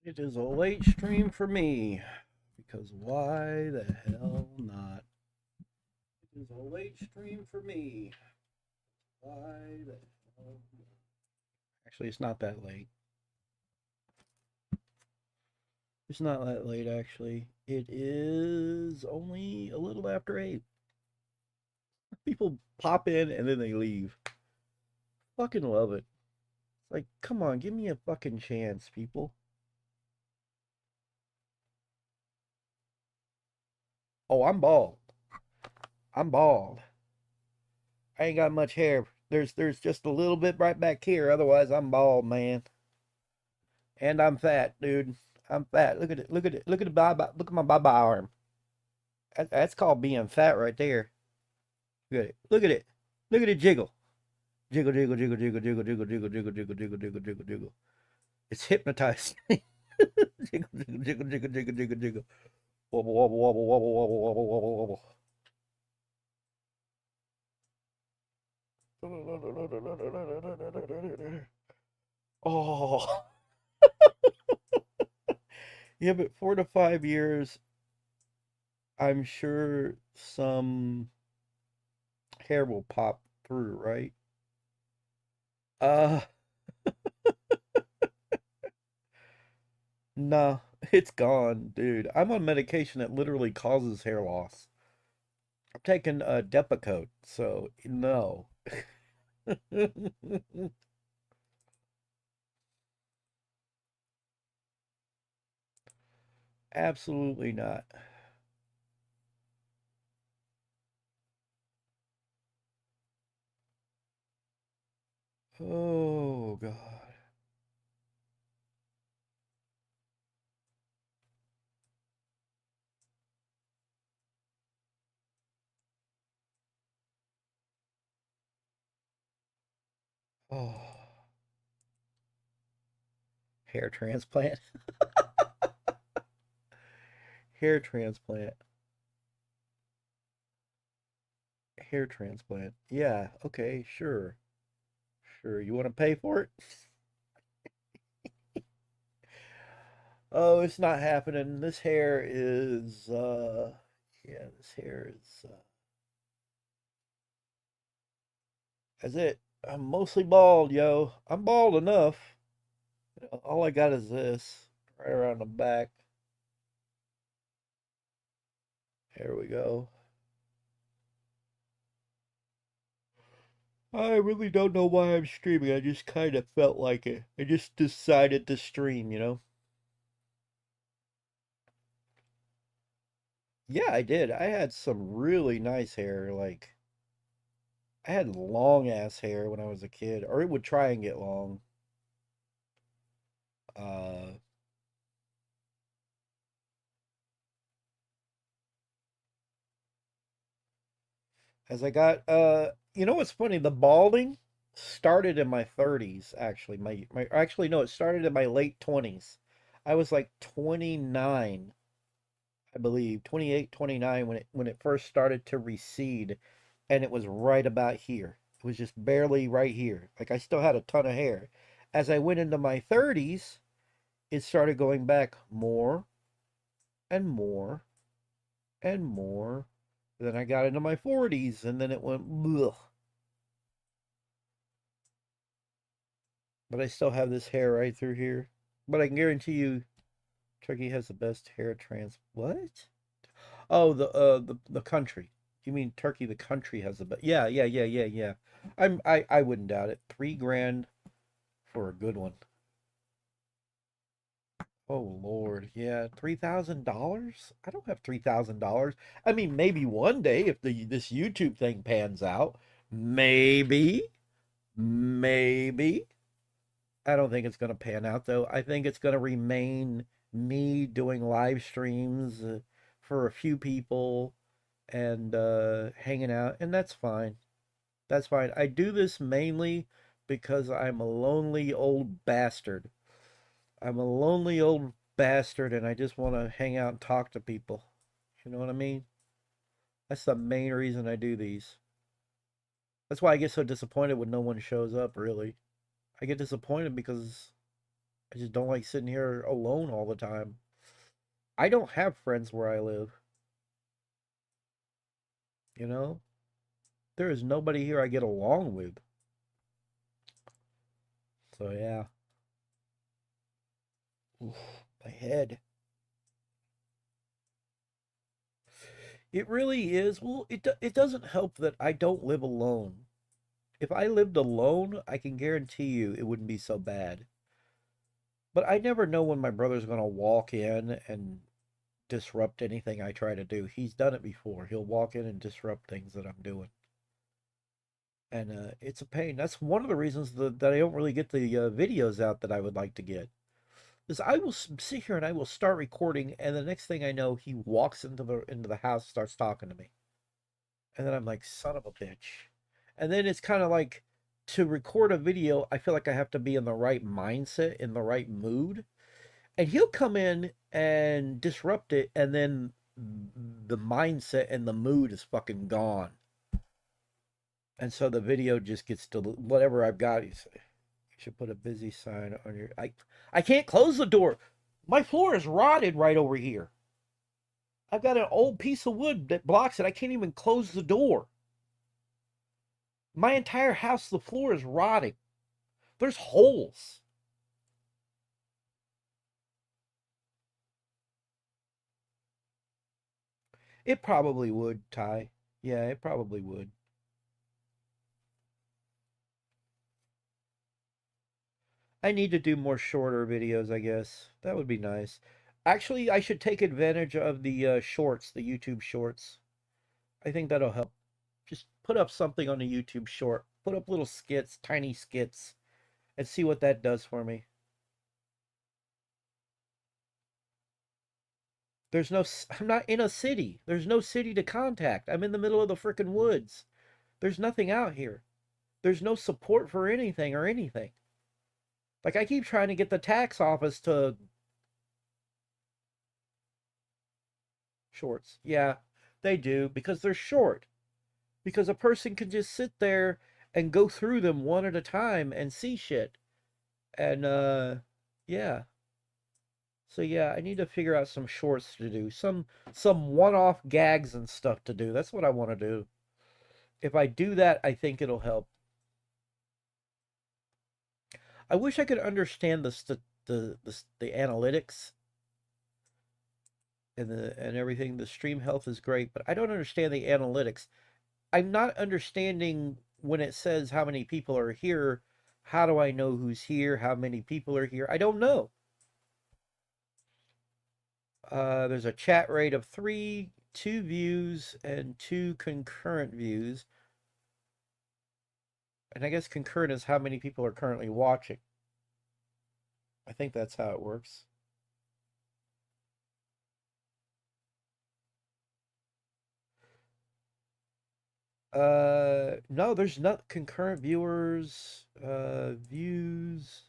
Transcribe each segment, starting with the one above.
It is a late stream for me, because why the hell not? It is a late stream for me. Why the hell not? Actually, it's not that late. It's not that late, actually. It is only a little after 8. People pop in and then they leave. Fucking love it. Like, come on, give me a fucking chance, people. Oh, I'm bald. I'm bald. I ain't got much hair. There's just a little bit right back here. Otherwise, I'm bald, man. And I'm fat, dude. I'm fat. Look at it. Look at it. Look at the baba. Look at my baba arm. That's called being fat right there. Look at it. Look at it. Look at it jiggle. Jiggle, jiggle, jiggle, jiggle, jiggle, jiggle, jiggle, jiggle, jiggle, jiggle, jiggle, jiggle, jiggle. It's hypnotizing. Jiggle, jiggle, jiggle, jiggle, jiggle, jiggle, jiggle. Wobble, wobble, wobble, wobble, wobble, wobble, wobble, wobble. Oh, yeah, but 4 to 5 years, I'm sure some hair will pop through, right? Uh, nah, it's gone, dude. I'm on medication that literally causes hair loss. I'm taking a Depakote, so no. Absolutely not. Oh, God. Oh, hair transplant. Hair transplant. Hair transplant. Yeah, okay, sure. Sure. You want to pay for it? Oh, it's not happening. This hair is yeah, this hair is that's it. I'm mostly bald, yo. I'm bald enough. All I got is this right around the back. There we go. I really don't know why I'm streaming. I just kind of felt like it. I just decided to stream, you know? Yeah, I did. I had some really nice hair. Like, I had long ass hair when I was a kid, or it would try and get long. Uh, as I got, you know what's funny? The balding started in my 30s, actually. Actually, no, it started in my late 20s. I was like 29, I believe, 28, 29 when it first started to recede, and it was right about here. It was just barely right here. Like I still had a ton of hair. As I went into my 30s, it started going back more and more and more. Then I got into my 40s, and then it went ugh. But I still have this hair right through here. But I can guarantee you, Turkey has the best hair trans. What? Oh, the country. You mean Turkey? The country has the best. Yeah, yeah, yeah, yeah, yeah. I wouldn't doubt it. 3 grand for a good one. Oh Lord, yeah, $3,000. I don't have $3,000. I mean, maybe one day if this YouTube thing pans out, maybe, maybe. I don't think it's going to pan out though. I think it's going to remain me doing live streams for a few people and hanging out, and that's fine. That's fine. I do this mainly because I'm a lonely old bastard. I'm a lonely old bastard and I just want to hang out and talk to people. You know what I mean? That's the main reason I do these. That's why I get so disappointed when no one shows up, really. I get disappointed because I just don't like sitting here alone all the time. I don't have friends where I live, you know? There is nobody here I get along with. So yeah. Oof, my head. It really is. Well, it doesn't help that I don't live alone. If I lived alone, I can guarantee you it wouldn't be so bad. But I never know when my brother's going to walk in and disrupt anything I try to do. He's done it before. He'll walk in and disrupt things that I'm doing. And it's a pain. That's one of the reasons that I don't really get the videos out that I would like to get. Is I will sit here and I will start recording, and the next thing I know, he walks into the house, starts talking to me, and then I'm like, son of a bitch. And then it's kind of like, to record a video, I feel like I have to be in the right mindset, in the right mood, and he'll come in and disrupt it, and then the mindset and the mood is fucking gone, and so the video just gets to whatever I've got. You should put a busy sign on your. I can't close the door. My floor is rotted right over here. I've got an old piece of wood that blocks it. I can't even close the door. My entire house, the floor is rotting. There's holes. It probably would, Ty. Yeah, it probably would. I need to do more shorter videos, I guess. That would be nice. Actually, I should take advantage of the shorts, the YouTube shorts. I think that'll help. Just put up something on a YouTube short. Put up little skits, tiny skits, and see what that does for me. I'm not in a city. There's no city to contact. I'm in the middle of the frickin' woods. There's nothing out here. There's no support for anything or anything. Like, I keep trying to get the tax office to shorts. Yeah, they do, because they're short. Because a person can just sit there and go through them one at a time and see shit. And yeah. So yeah, I need to figure out some shorts to do. Some one-off gags and stuff to do. That's what I want to do. If I do that, I think it'll help. I wish I could understand the analytics and everything. The stream health is great, but I don't understand the analytics. I'm not understanding when it says how many people are here. How do I know who's here? How many people are here? I don't know. There's a chat rate of 3, 2 views, and 2 concurrent views. And I guess concurrent is how many people are currently watching. I think that's how it works. No, there's not concurrent viewers, views.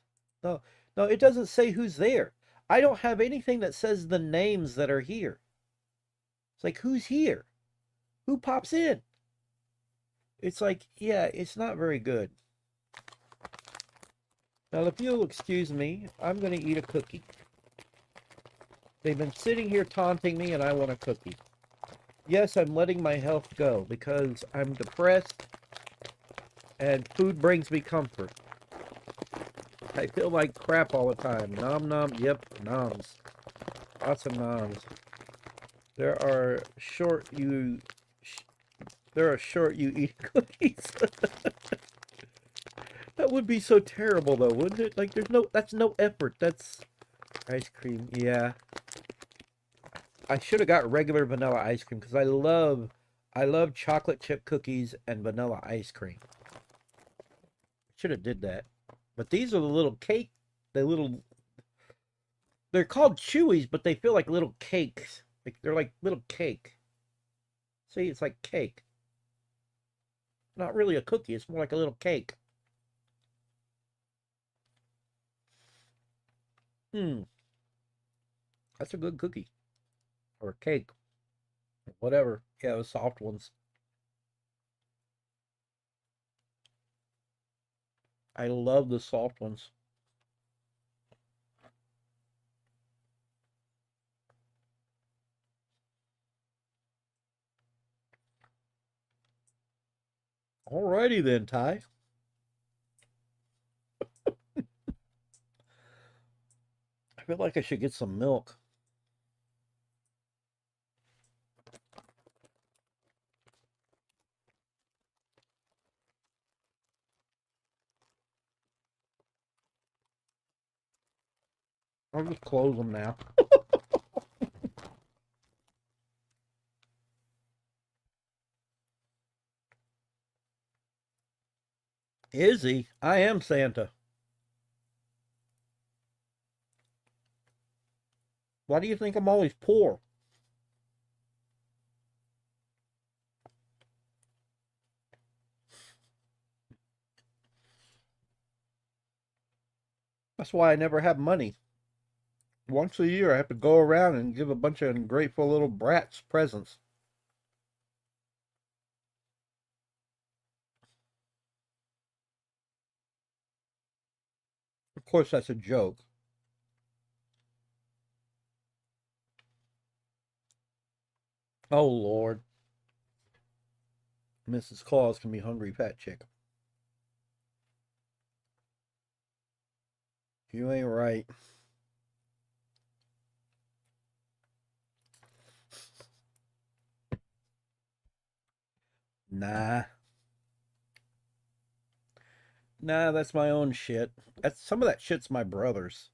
No, no, it doesn't say who's there. I don't have anything that says the names that are here. It's like, who's here? Who pops in? It's like, yeah, it's not very good. Now, if you'll excuse me, I'm going to eat a cookie. They've been sitting here taunting me, and I want a cookie. Yes, I'm letting my health go because I'm depressed, and food brings me comfort. I feel like crap all the time. Nom nom, yep, noms. Lots of noms. There are short you there are short you eat cookies. That would be so terrible though, wouldn't it? Like that's no effort. That's ice cream. Yeah. I should have got regular vanilla ice cream because I love chocolate chip cookies and vanilla ice cream. Should have did that. But these are the little cake, the little they're called chewies, but they feel like little cakes. Like they're like little cake. See, it's like cake. Not really a cookie, it's more like a little cake. Hmm, that's a good cookie. Or cake. Whatever. Yeah, those soft ones. I love the soft ones. Alrighty then, Ty. I feel like I should get some milk. I'll just close them now. Is he? I am Santa. Why do you think I'm always poor? That's why I never have money. Once a year, I have to go around and give a bunch of ungrateful little brats presents. Of course, that's a joke. Oh, Lord. Mrs. Claus can be hungry fat chick. You ain't right. Nah. Nah, that's my own shit. That's some of that shit's my brother's.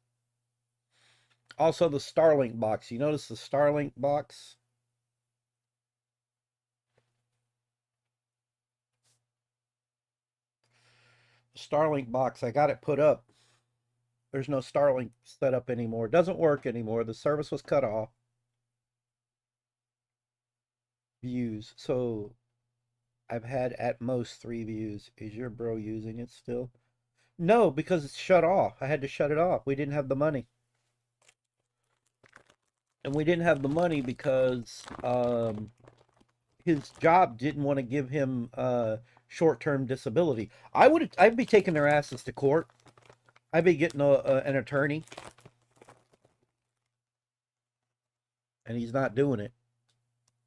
Also, the Starlink box. You notice the Starlink box? Starlink box. I got it put up. There's no Starlink set up anymore. It doesn't work anymore. The service was cut off. Views. So I've had at most 3 views. Is your bro using it still? No, because it's shut off. I had to shut it off. We didn't have the money. And we didn't have the money because his job didn't want to give him short-term disability. I'd be taking their asses to court. I'd be getting an attorney, and he's not doing it.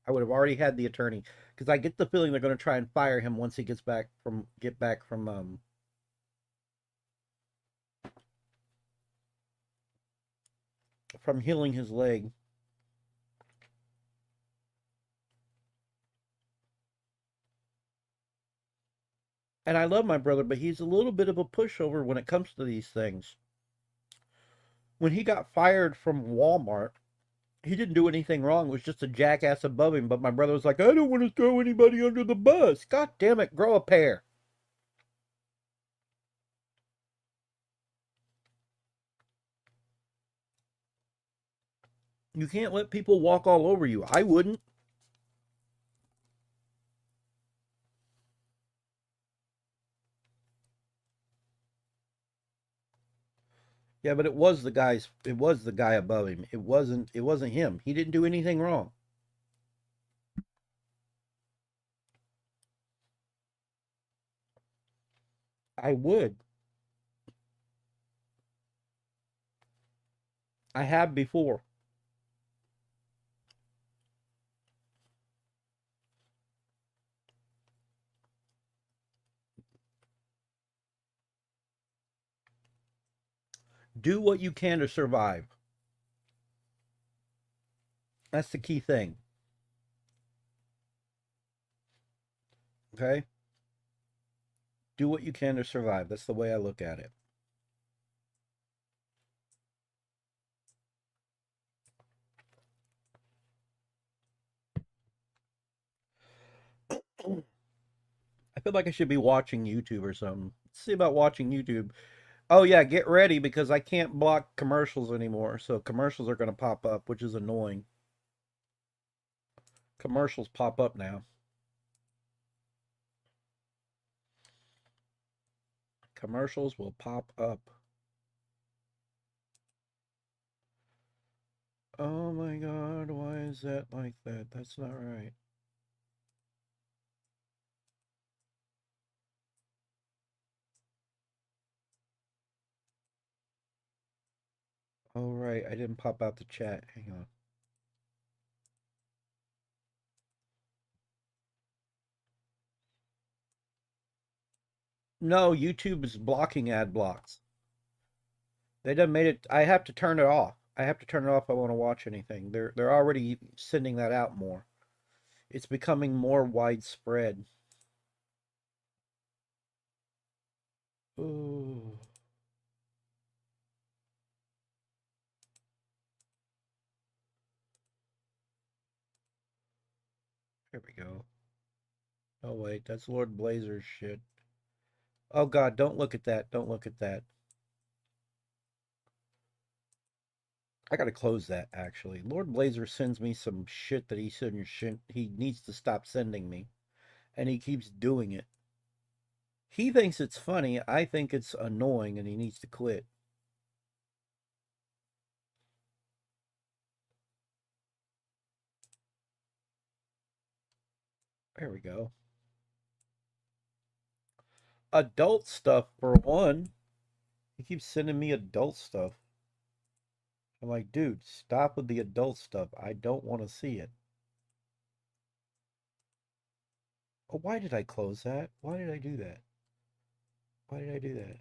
I would have already had the attorney because I get the feeling they're going to try and fire him once he get back from healing his leg. And I love my brother, but he's a little bit of a pushover when it comes to these things. When he got fired from Walmart, he didn't do anything wrong. It was just a jackass above him. But my brother was like, I don't want to throw anybody under the bus. God damn it, grow a pair. You can't let people walk all over you. I wouldn't. Yeah, but it was the guy above him. It wasn't him. He didn't do anything wrong. I would. I have before. Do what you can to survive. That's the key thing. Okay? Do what you can to survive. That's the way I look at it. I feel like I should be watching YouTube or something. Let's see about watching YouTube. Oh yeah, get ready because I can't block commercials anymore. So commercials are going to pop up, which is annoying. Commercials pop up now. Commercials will pop up. Oh my God, why is that like that? That's not right. Oh right, I didn't pop out the chat. Hang on. No, YouTube is blocking ad blocks. They done made it. I have to turn it off. I have to turn it off if I want to watch anything. They're already sending that out more. It's becoming more widespread. Ooh, here we go. Oh wait, that's Lord Blazer's shit. Oh God, don't look at that. Don't look at that. I gotta close that actually. Lord Blazer sends me some shit that he needs to stop sending me. And he keeps doing it. He thinks it's funny, I think it's annoying and he needs to quit. There we go. Adult stuff for one. He keeps sending me adult stuff. I'm like, dude, stop with the adult stuff. I don't want to see it. Oh, why did I close that? Why did I do that? Why did I do that?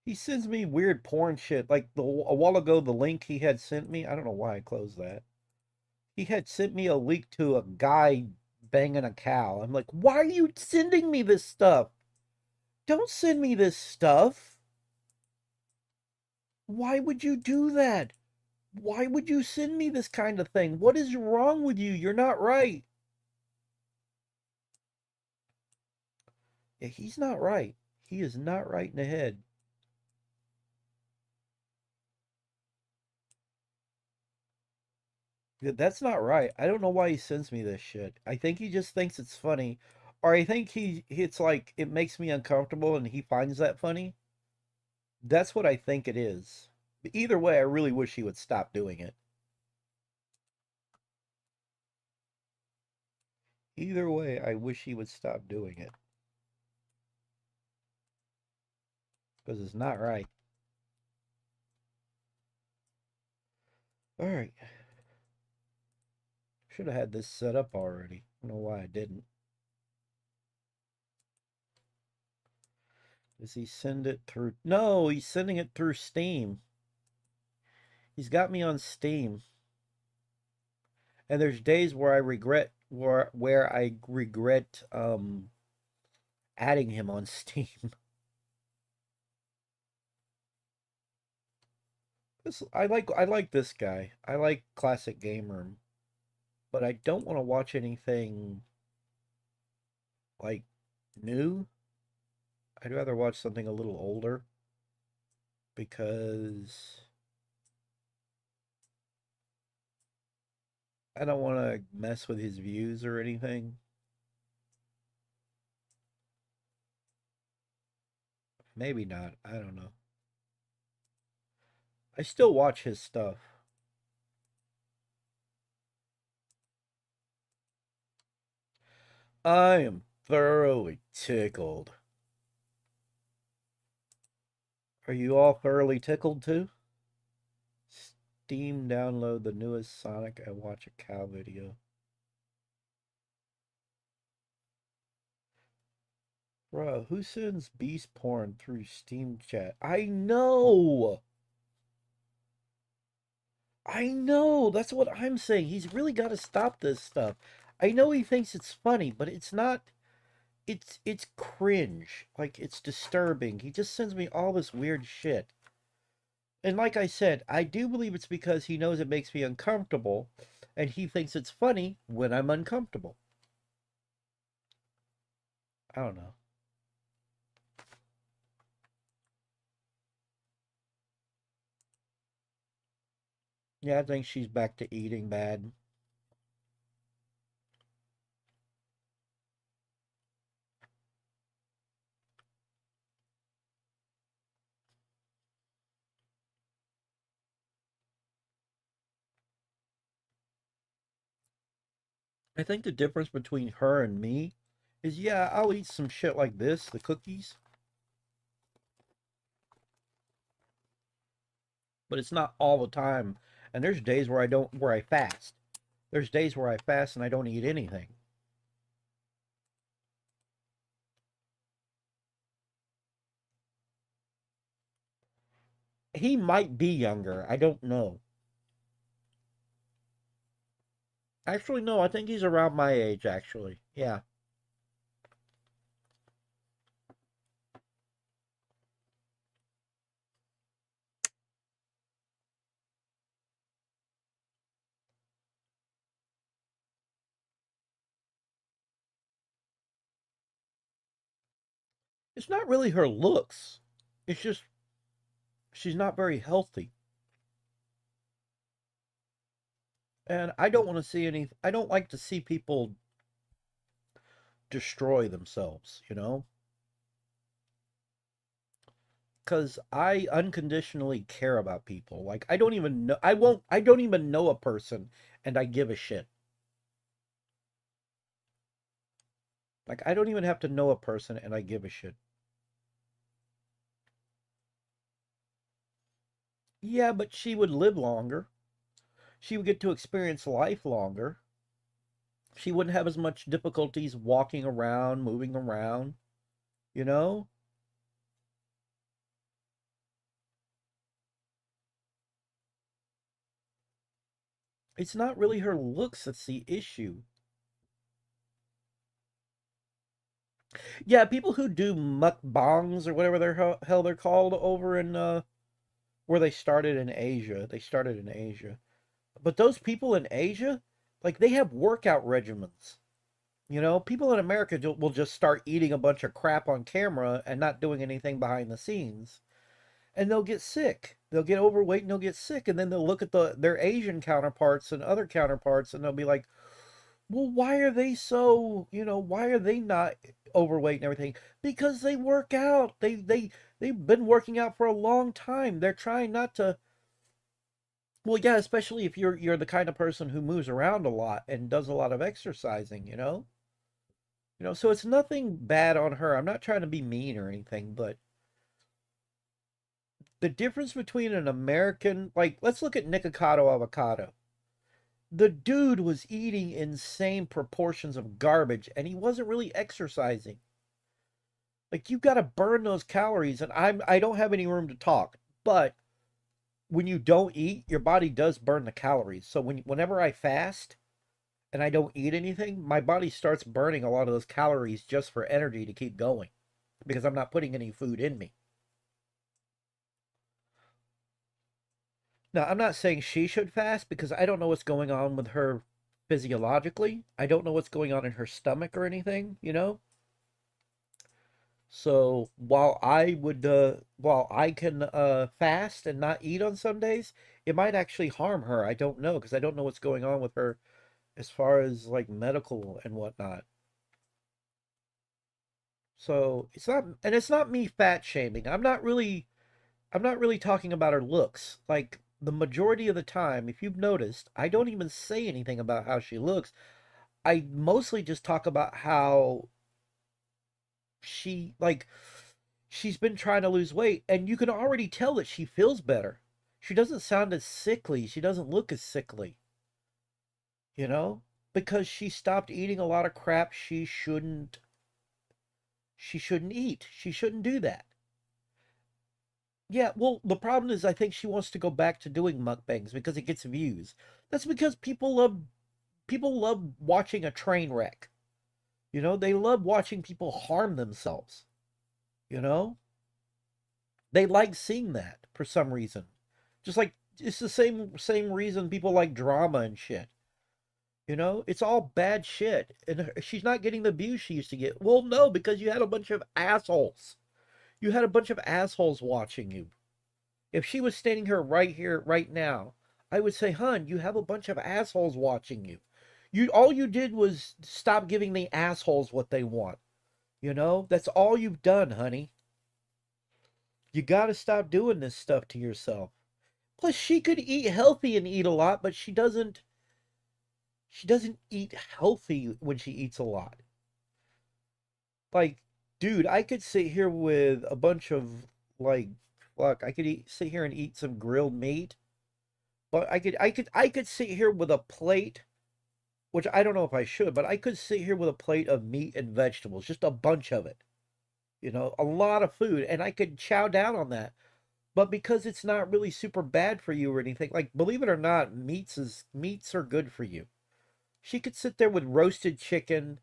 He sends me weird porn shit. Like a while ago, the link he had sent me. I don't know why I closed that. He had sent me a link to a guy banging a cow. I'm like, why are you sending me this stuff? Don't send me this stuff. Why would you do that? Why would you send me this kind of thing? What is wrong with you? You're not right. Yeah, he's not right. He is not right in the head. That's not right. I don't know why he sends me this shit. I think he just thinks it's funny, or I think it's like it makes me uncomfortable and he finds that funny. That's what I think it is. But either way, I really wish he would stop doing it. Either way, I wish he would stop doing it because it's not right. All right. Should have had this set up already. I don't know why I didn't. Does he send it through? No, he's sending it through Steam. He's got me on Steam. And there's days where I regret adding him on Steam. I like this guy. I like Classic Gamer, but I don't want to watch anything like new. I'd rather watch something a little older because I don't want to mess with his views or anything. Maybe not. I don't know. I still watch his stuff. I am thoroughly tickled. Are you all thoroughly tickled too? Steam download the newest Sonic and watch a cow video. Bro, who sends beast porn through Steam chat? I know! I know! That's what I'm saying. He's really got to stop this stuff. I know he thinks it's funny, but it's not. It's cringe. Like, it's disturbing. He just sends me all this weird shit. And like I said, I do believe it's because he knows it makes me uncomfortable, and he thinks it's funny when I'm uncomfortable. I don't know. Yeah, I think she's back to eating bad. I think the difference between her and me is, yeah, I'll eat some shit like this, the cookies, but it's not all the time. And there's days where I fast. There's days where I fast and I don't eat anything. He might be younger. I don't know. Actually, no, I think he's around my age, actually. Yeah. It's not really her looks. It's just she's not very healthy. And I don't want to see any, I don't like to see people destroy themselves, you know? Because I unconditionally care about people. Like, I don't even know, I don't even know a person and I give a shit. Like, I don't even have to know a person and I give a shit. Yeah, but she would live longer. She would get to experience life longer. She wouldn't have as much difficulties walking around, moving around, you know? It's not really her looks that's the issue. Yeah, people who do mukbangs or whatever their hell they're called over in where they started in Asia. They started in Asia. But those people in Asia, like they have workout regimens. You know, people in America will just start eating a bunch of crap on camera and not doing anything behind the scenes, and they'll get sick. They'll get overweight and they'll get sick, and then they'll look at their Asian counterparts and other counterparts, and they'll be like, well, why are they so, why are they not overweight and everything? Because they work out. They've been working out for a long time. They're trying not to, well, yeah, especially if you're the kind of person who moves around a lot and does a lot of exercising, you know? So it's nothing bad on her. I'm not trying to be mean or anything, but the difference between an American, like, let's look at Nikocado Avocado. The dude was eating insane proportions of garbage and he wasn't really exercising. Like you've got to burn those calories and I don't have any room to talk. But when you don't eat, your body does burn the calories. So whenever I fast and I don't eat anything, my body starts burning a lot of those calories just for energy to keep going because I'm not putting any food in me. Now, I'm not saying she should fast because I don't know what's going on with her physiologically. I don't know what's going on in her stomach or anything, you know? So while I can fast and not eat on some days, it might actually harm her. I don't know because I don't know what's going on with her as far as like medical and whatnot. So it's not me fat shaming. I'm not really talking about her looks. Like the majority of the time, if you've noticed, I don't even say anything about how she looks. I mostly just talk about how she like she's been trying to lose weight and you can already tell that she feels better. She doesn't sound as sickly. She doesn't look as sickly, you know? Because she stopped eating a lot of crap she shouldn't eat. She shouldn't do that. Yeah, well, the problem is I think she wants to go back to doing mukbangs because it gets views. That's because people love watching a train wreck. They love watching people harm themselves, you know? They like seeing that for some reason. Just like it's the same reason people like drama and shit. It's all bad shit. And she's not getting the views she used to get. Well, no, because you had a bunch of assholes. You had a bunch of assholes watching you. If she was standing here, right now, I would say, "Hun, you have a bunch of assholes watching you. All you did was stop giving the assholes what they want. That's all you've done, honey. You got to stop doing this stuff to yourself." Plus, she could eat healthy and eat a lot, but she doesn't eat healthy when she eats a lot. Like, dude, I could sit here with a bunch of like, fuck, I could sit here and eat some grilled meat, but I could sit here with a plate, which I don't know if I should, but I could sit here with a plate of meat and vegetables, just a bunch of it, a lot of food, and I could chow down on that. But because it's not really super bad for you or anything, like believe it or not, meats are good for you. She could sit there with roasted chicken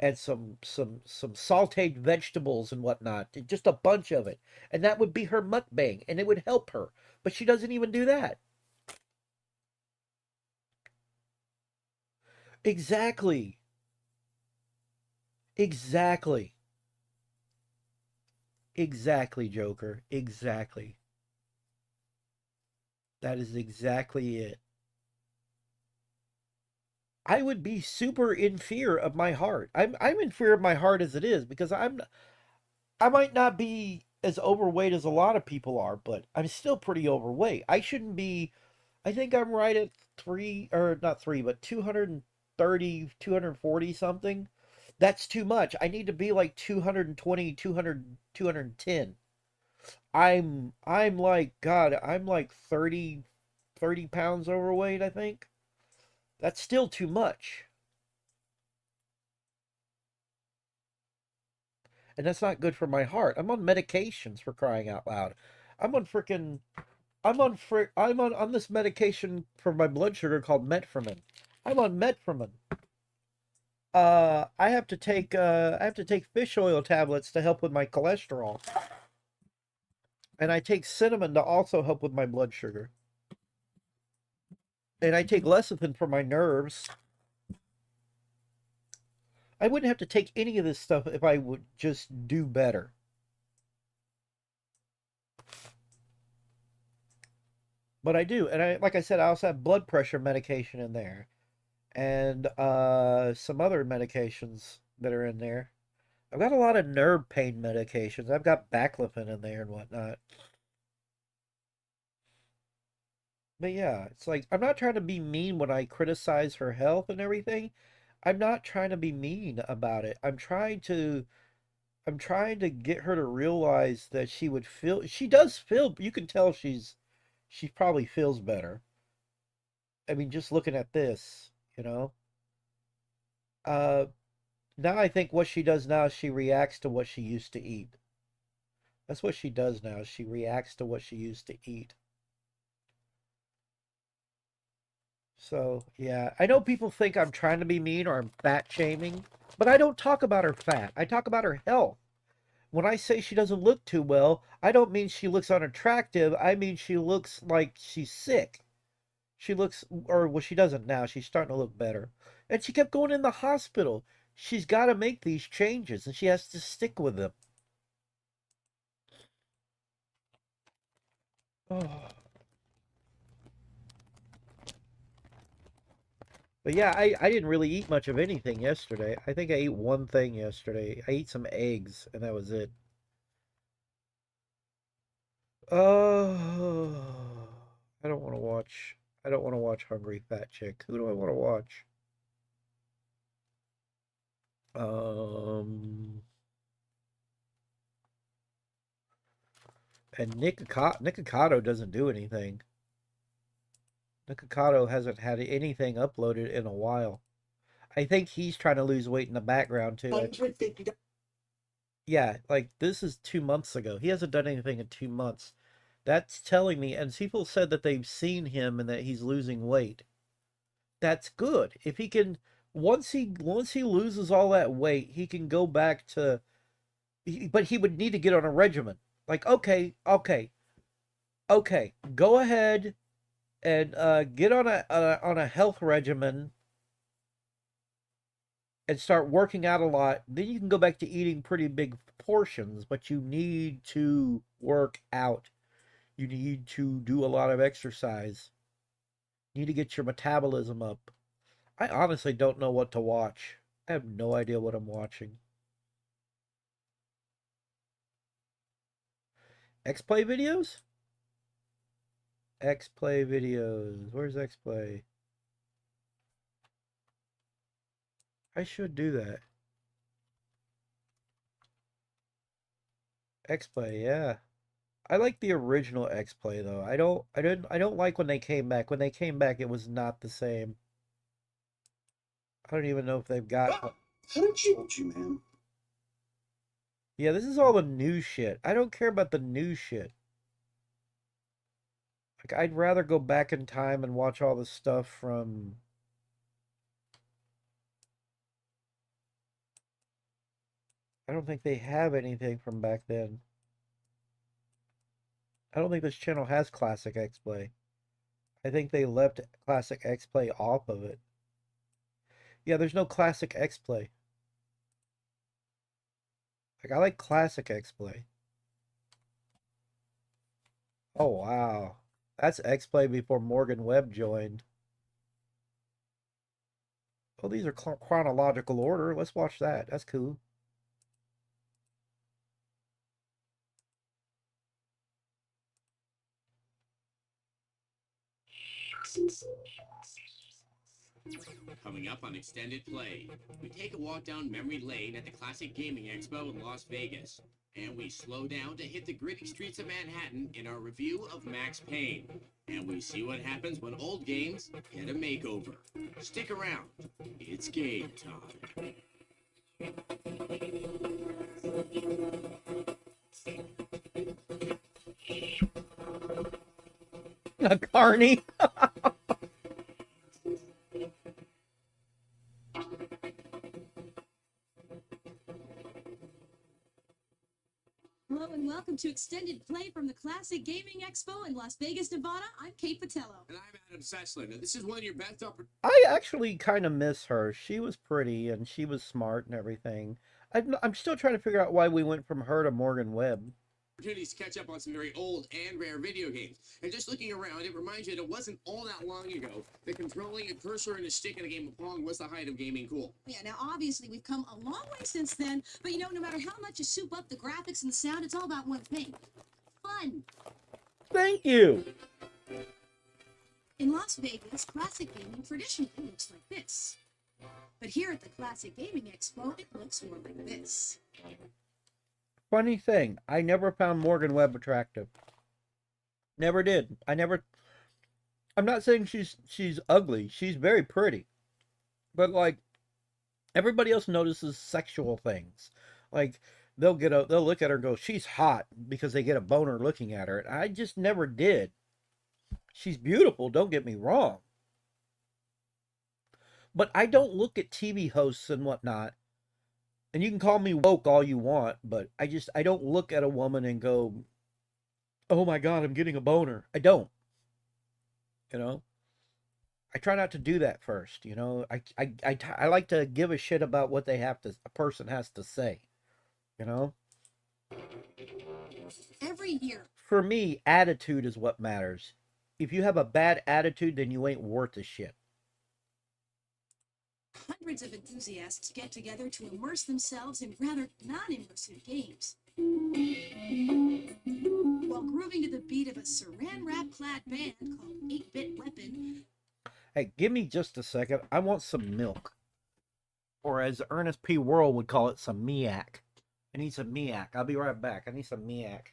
and some sautéed vegetables and whatnot, just a bunch of it, and that would be her mukbang, and it would help her. But she doesn't even do that. Exactly. Exactly. Exactly, Joker. Exactly. That is exactly it. I would be super in fear of my heart. I'm in fear of my heart as it is because I might not be as overweight as a lot of people are, but I'm still pretty overweight. I shouldn't be. I think I'm right at three, or not three, but 230, 240 something. That's too much. I need to be like 220, 200, 210. I'm like, God, I'm like 30 pounds overweight, I think. That's still too much. And that's not good for my heart. I'm on medications, for crying out loud. I'm on freaking I'm on this medication for my blood sugar called metformin. I'm on metformin. I have to take fish oil tablets to help with my cholesterol, and I take cinnamon to also help with my blood sugar, and I take lecithin for my nerves. I wouldn't have to take any of this stuff if I would just do better, but I do. And like I said, I also have blood pressure medication in there, and some other medications that are in there. I've got a lot of nerve pain medications. I've got baclofen in there and whatnot. But yeah, it's like I'm not trying to be mean when I criticize her health and everything. I'm not trying to be mean about it. I'm trying to get her to realize that she does feel, you can tell she probably feels better. I mean, just looking at this, you know. Uh Now I think what she does now is she reacts to what she used to eat. That's what she does now. She reacts to what she used to eat. So, yeah, I know people think I'm trying to be mean or I'm fat shaming, but I don't talk about her fat. I talk about her health. When I say she doesn't look too well, I don't mean she looks unattractive. I mean she looks like she's sick. She looks, or well, she doesn't now. She's starting to look better. And she kept going in the hospital. She's got to make these changes and she has to stick with them. Oh. But yeah, I didn't really eat much of anything yesterday. I think I ate one thing yesterday. I ate some eggs, and that was it. Oh, I don't want to watch. I don't want to watch Hungry Fat Chick. Who do I want to watch? Um, and Nikocado doesn't do anything. Nikocado hasn't had anything uploaded in a while. I think he's trying to lose weight in the background too. Yeah, like this is 2 months ago. He hasn't done anything in 2 months. That's telling me, and people said that they've seen him and that he's losing weight. That's good. If he can, once he loses all that weight, he can go back to. But he would need to get on a regimen. Like, okay, okay, okay, go ahead and get on a health regimen and start working out a lot. Then you can go back to eating pretty big portions, but you need to work out. You need to do a lot of exercise. You need to get your metabolism up. I honestly don't know what to watch. I have no idea what I'm watching. X Play videos? X Play videos. Where's X Play? I should do that. X Play, yeah. I like the original X Play though. I don't like when they came back. When they came back, it was not the same. I don't even know if they've got. Ah, how did you, man? Yeah, this is all the new shit. I don't care about the new shit. Like, I'd rather go back in time and watch all the stuff from. I don't think they have anything from back then. I don't think this channel has Classic X Play. I think they left Classic X Play off of it. Yeah, there's no Classic X Play. Like, I like Classic X Play. Oh, wow. That's X Play before Morgan Webb joined. Oh, these are chronological order. Let's watch that. That's cool. Coming up on Extended Play, we take a walk down memory lane at the Classic Gaming Expo in Las Vegas, and we slow down to hit the gritty streets of Manhattan in our review of Max Payne, and we see what happens when old games get a makeover. Stick around, it's game time. Carney. Hello and welcome to Extended Play from the Classic Gaming Expo in Las Vegas, Nevada. I'm Kate Patello. And I'm Adam Sessler. Now, this is one of your best opportunities. I actually kind of miss her. She was pretty and she was smart and everything. I'm still trying to figure out why we went from her to Morgan Webb. Opportunities to catch up on some very old and rare video games. And just looking around, it reminds you that it wasn't all that long ago that controlling a cursor and a stick in a game of Pong was the height of gaming cool. Yeah, now obviously we've come a long way since then, but you know, no matter how much you soup up the graphics and the sound, it's all about one thing. Fun. Thank you. In Las Vegas, classic gaming traditionally looks like this. But here at the Classic Gaming Expo, it looks more like this. Funny thing, I never found Morgan Webb attractive. Never did. I'm not saying she's ugly. She's very pretty. But like everybody else notices sexual things. Like they'll look at her and go, "She's hot," because they get a boner looking at her. And I just never did. She's beautiful, don't get me wrong. But I don't look at TV hosts and whatnot. And you can call me woke all you want, but I don't look at a woman and go, "Oh my God, I'm getting a boner." I don't. You know, I try not to do that first. You know, I like to give a shit about what a person has to say. You know, Every year, for me, attitude is what matters. If you have a bad attitude, then you ain't worth a shit. hundreds of enthusiasts get together to immerse themselves in rather non-immersive games. While grooving to the beat of a saran wrap clad band called 8-Bit Weapon. Hey, give me just a second. I want some milk. Or as Ernest P. Worrell would call it, some miak. I need some miak. I'll be right back. I need some miak.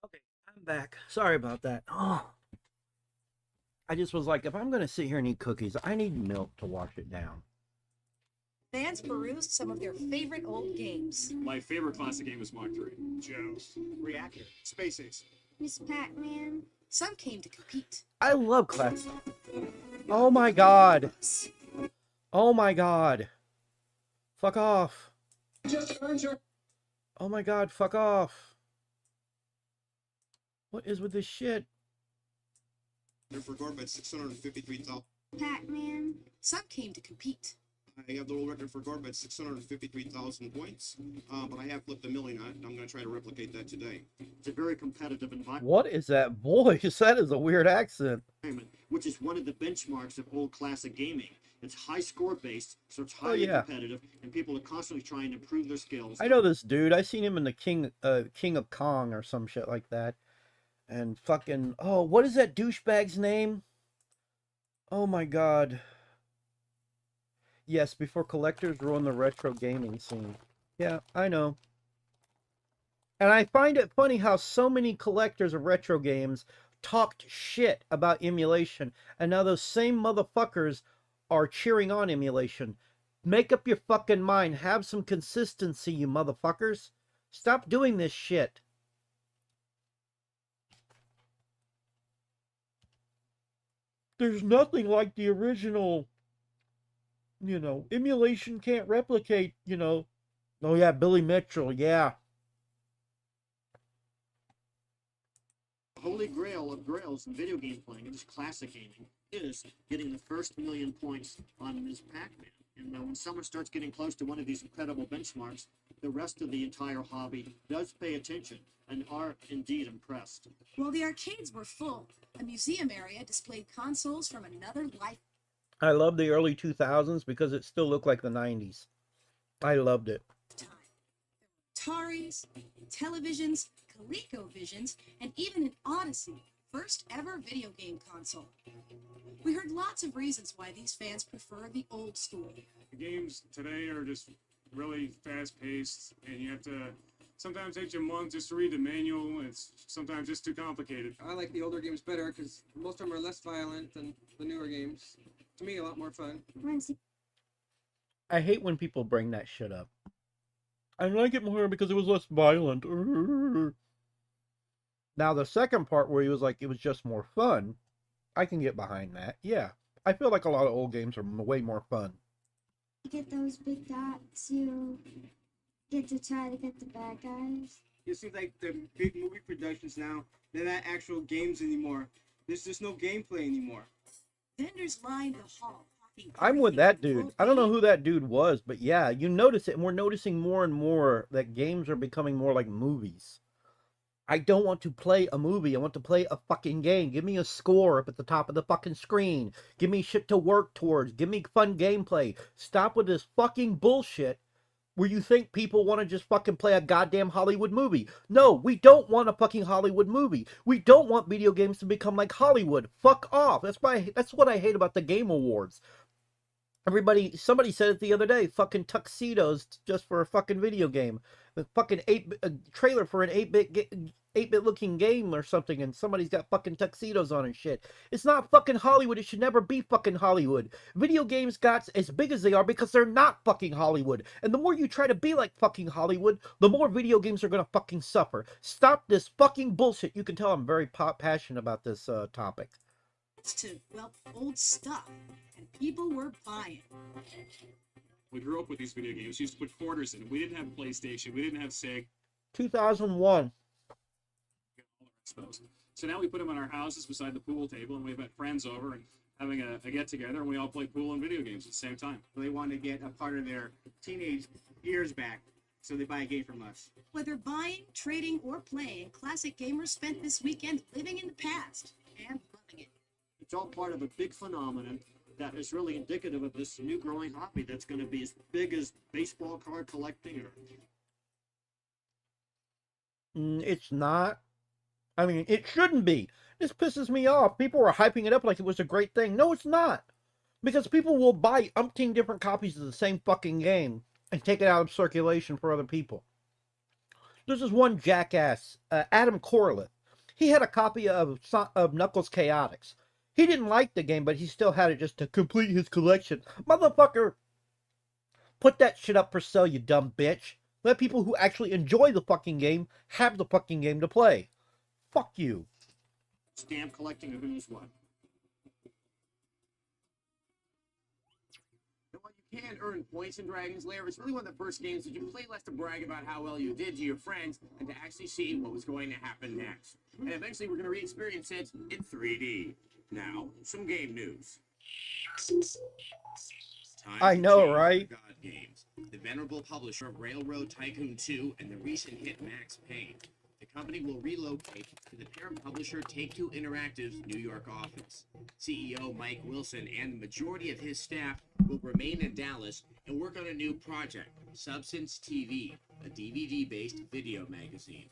Okay, I'm back. Sorry about that. Oh, I just was like, if I'm gonna sit here and eat cookies, I need milk to wash it down. Fans perused some of their favorite old games. My favorite classic game was Mach 3. Joe. Reactor. Space Ace. Miss Pac-Man. Some came to compete. I love classic. Oh my god. Oh my god. Fuck off. Just earned your Oh my god, fuck off. What is with this shit? for guard by 653,000. Pac-Man. Some came to compete. I have the world record for guard by 653,000 points, but I have flipped a million on it, and I'm going to try to replicate that today. It's a very competitive environment, What is that voice? That is a weird accent. which is one of the benchmarks of old classic gaming. It's high score based, so it's Oh, highly yeah. competitive, and people are constantly trying to improve their skills. I know this dude. I seen him in the King of Kong or some shit like that. And fucking, oh, what is that douchebag's name? Oh my god. Yes, before collectors ruin the retro gaming scene. Yeah, I know. And I find it funny how so many collectors of retro games talked shit about emulation, and now those same motherfuckers are cheering on emulation. Make up your fucking mind. Have some consistency, you motherfuckers. Stop doing this shit. There's nothing like the original, emulation can't replicate, Oh yeah, Billy Mitchell, yeah. The holy grail of grails in video game playing, and just classic gaming, is getting the first million points on Ms. Pac-Man. And when someone starts getting close to one of these incredible benchmarks, the rest of the entire hobby does pay attention and are indeed impressed. While the arcades were full, a museum area displayed consoles from another lifetime. I love the early 2000s because it still looked like the 90s. I loved it. Ataris, televisions, ColecoVisions, and even an Odyssey, first ever video game console. We heard lots of reasons why these fans prefer the old school. The games today are just really fast paced, and you have to sometimes take you a month just to read the manual. It's sometimes just too complicated. I like the older games better because most of them are less violent than the newer games. To me, a lot more fun. I hate when people bring that shit up. I like it more because it was less violent. Now, the second part where he was like, it was just more fun, I can get behind that. Yeah. I feel like a lot of old games are way more fun. You get those big dots, you get to try to get the bad guys. It seems like the big movie productions now, they're not actual games anymore. There's just no gameplay anymore. Vendors lined the hall. talking I'm with that everything dude. old I don't know game. who that dude was, but yeah, you notice it, and we're noticing more and more that games are becoming more like movies. I don't want to play a movie. I want to play a fucking game. Give me a score up at the top of the fucking screen. Give me shit to work towards. Give me fun gameplay. Stop with this fucking bullshit where you think people want to just fucking play a goddamn Hollywood movie. No, we don't want a fucking Hollywood movie. We don't want video games to become like Hollywood. Fuck off. That's what I hate about the Game Awards. Somebody said it the other day, fucking tuxedos just for a fucking video game. The fucking trailer for an 8-bit looking game or something, and somebody's got fucking tuxedos on and shit. It's not fucking Hollywood. It should never be fucking Hollywood. Video games got as big as they are because they're not fucking Hollywood. And the more you try to be like fucking Hollywood, the more video games are gonna fucking suffer. Stop this fucking bullshit. You can tell I'm very passionate about this topic. To, well, old stuff, and people were buying. We grew up with these video games. We used to put quarters in them. We didn't have PlayStation. We didn't have Sega. 2001. Exposed. So now we put them in our houses beside the pool table, and we've got friends over and having a get together, and we all play pool and video games at the same time. They want to get a part of their teenage years back, so they buy a game from us. Whether buying, trading, or playing, classic gamers spent this weekend living in the past and loving it. It's all part of a big phenomenon that is really indicative of this new growing hobby that's going to be as big as baseball card collecting. It's not. I mean, it shouldn't be. This pisses me off. People are hyping it up like it was a great thing. No, it's not. Because people will buy umpteen different copies of the same fucking game and take it out of circulation for other people. This is one jackass, Adam Corlett. He had a copy of Knuckles Chaotix. He didn't like the game, but he still had it just to complete his collection. Motherfucker, put that shit up for sale, you dumb bitch. Let people who actually enjoy the fucking game have the fucking game to play. Fuck you. Stamp collecting or who's what. And while you can earn points in Dragon's Lair, it's really one of the first games that you play less to brag about how well you did to your friends and to actually see what was going to happen next. And eventually we're going to re-experience it in 3D. Now, some game news. Time I to know, change right? the God games. The venerable publisher of Railroad Tycoon 2 and the recent hit Max Payne. The company will relocate to the parent publisher Take-Two Interactive's New York office. CEO Mike Wilson and the majority of his staff will remain in Dallas and work on a new project, Substance TV, a DVD-based video magazine.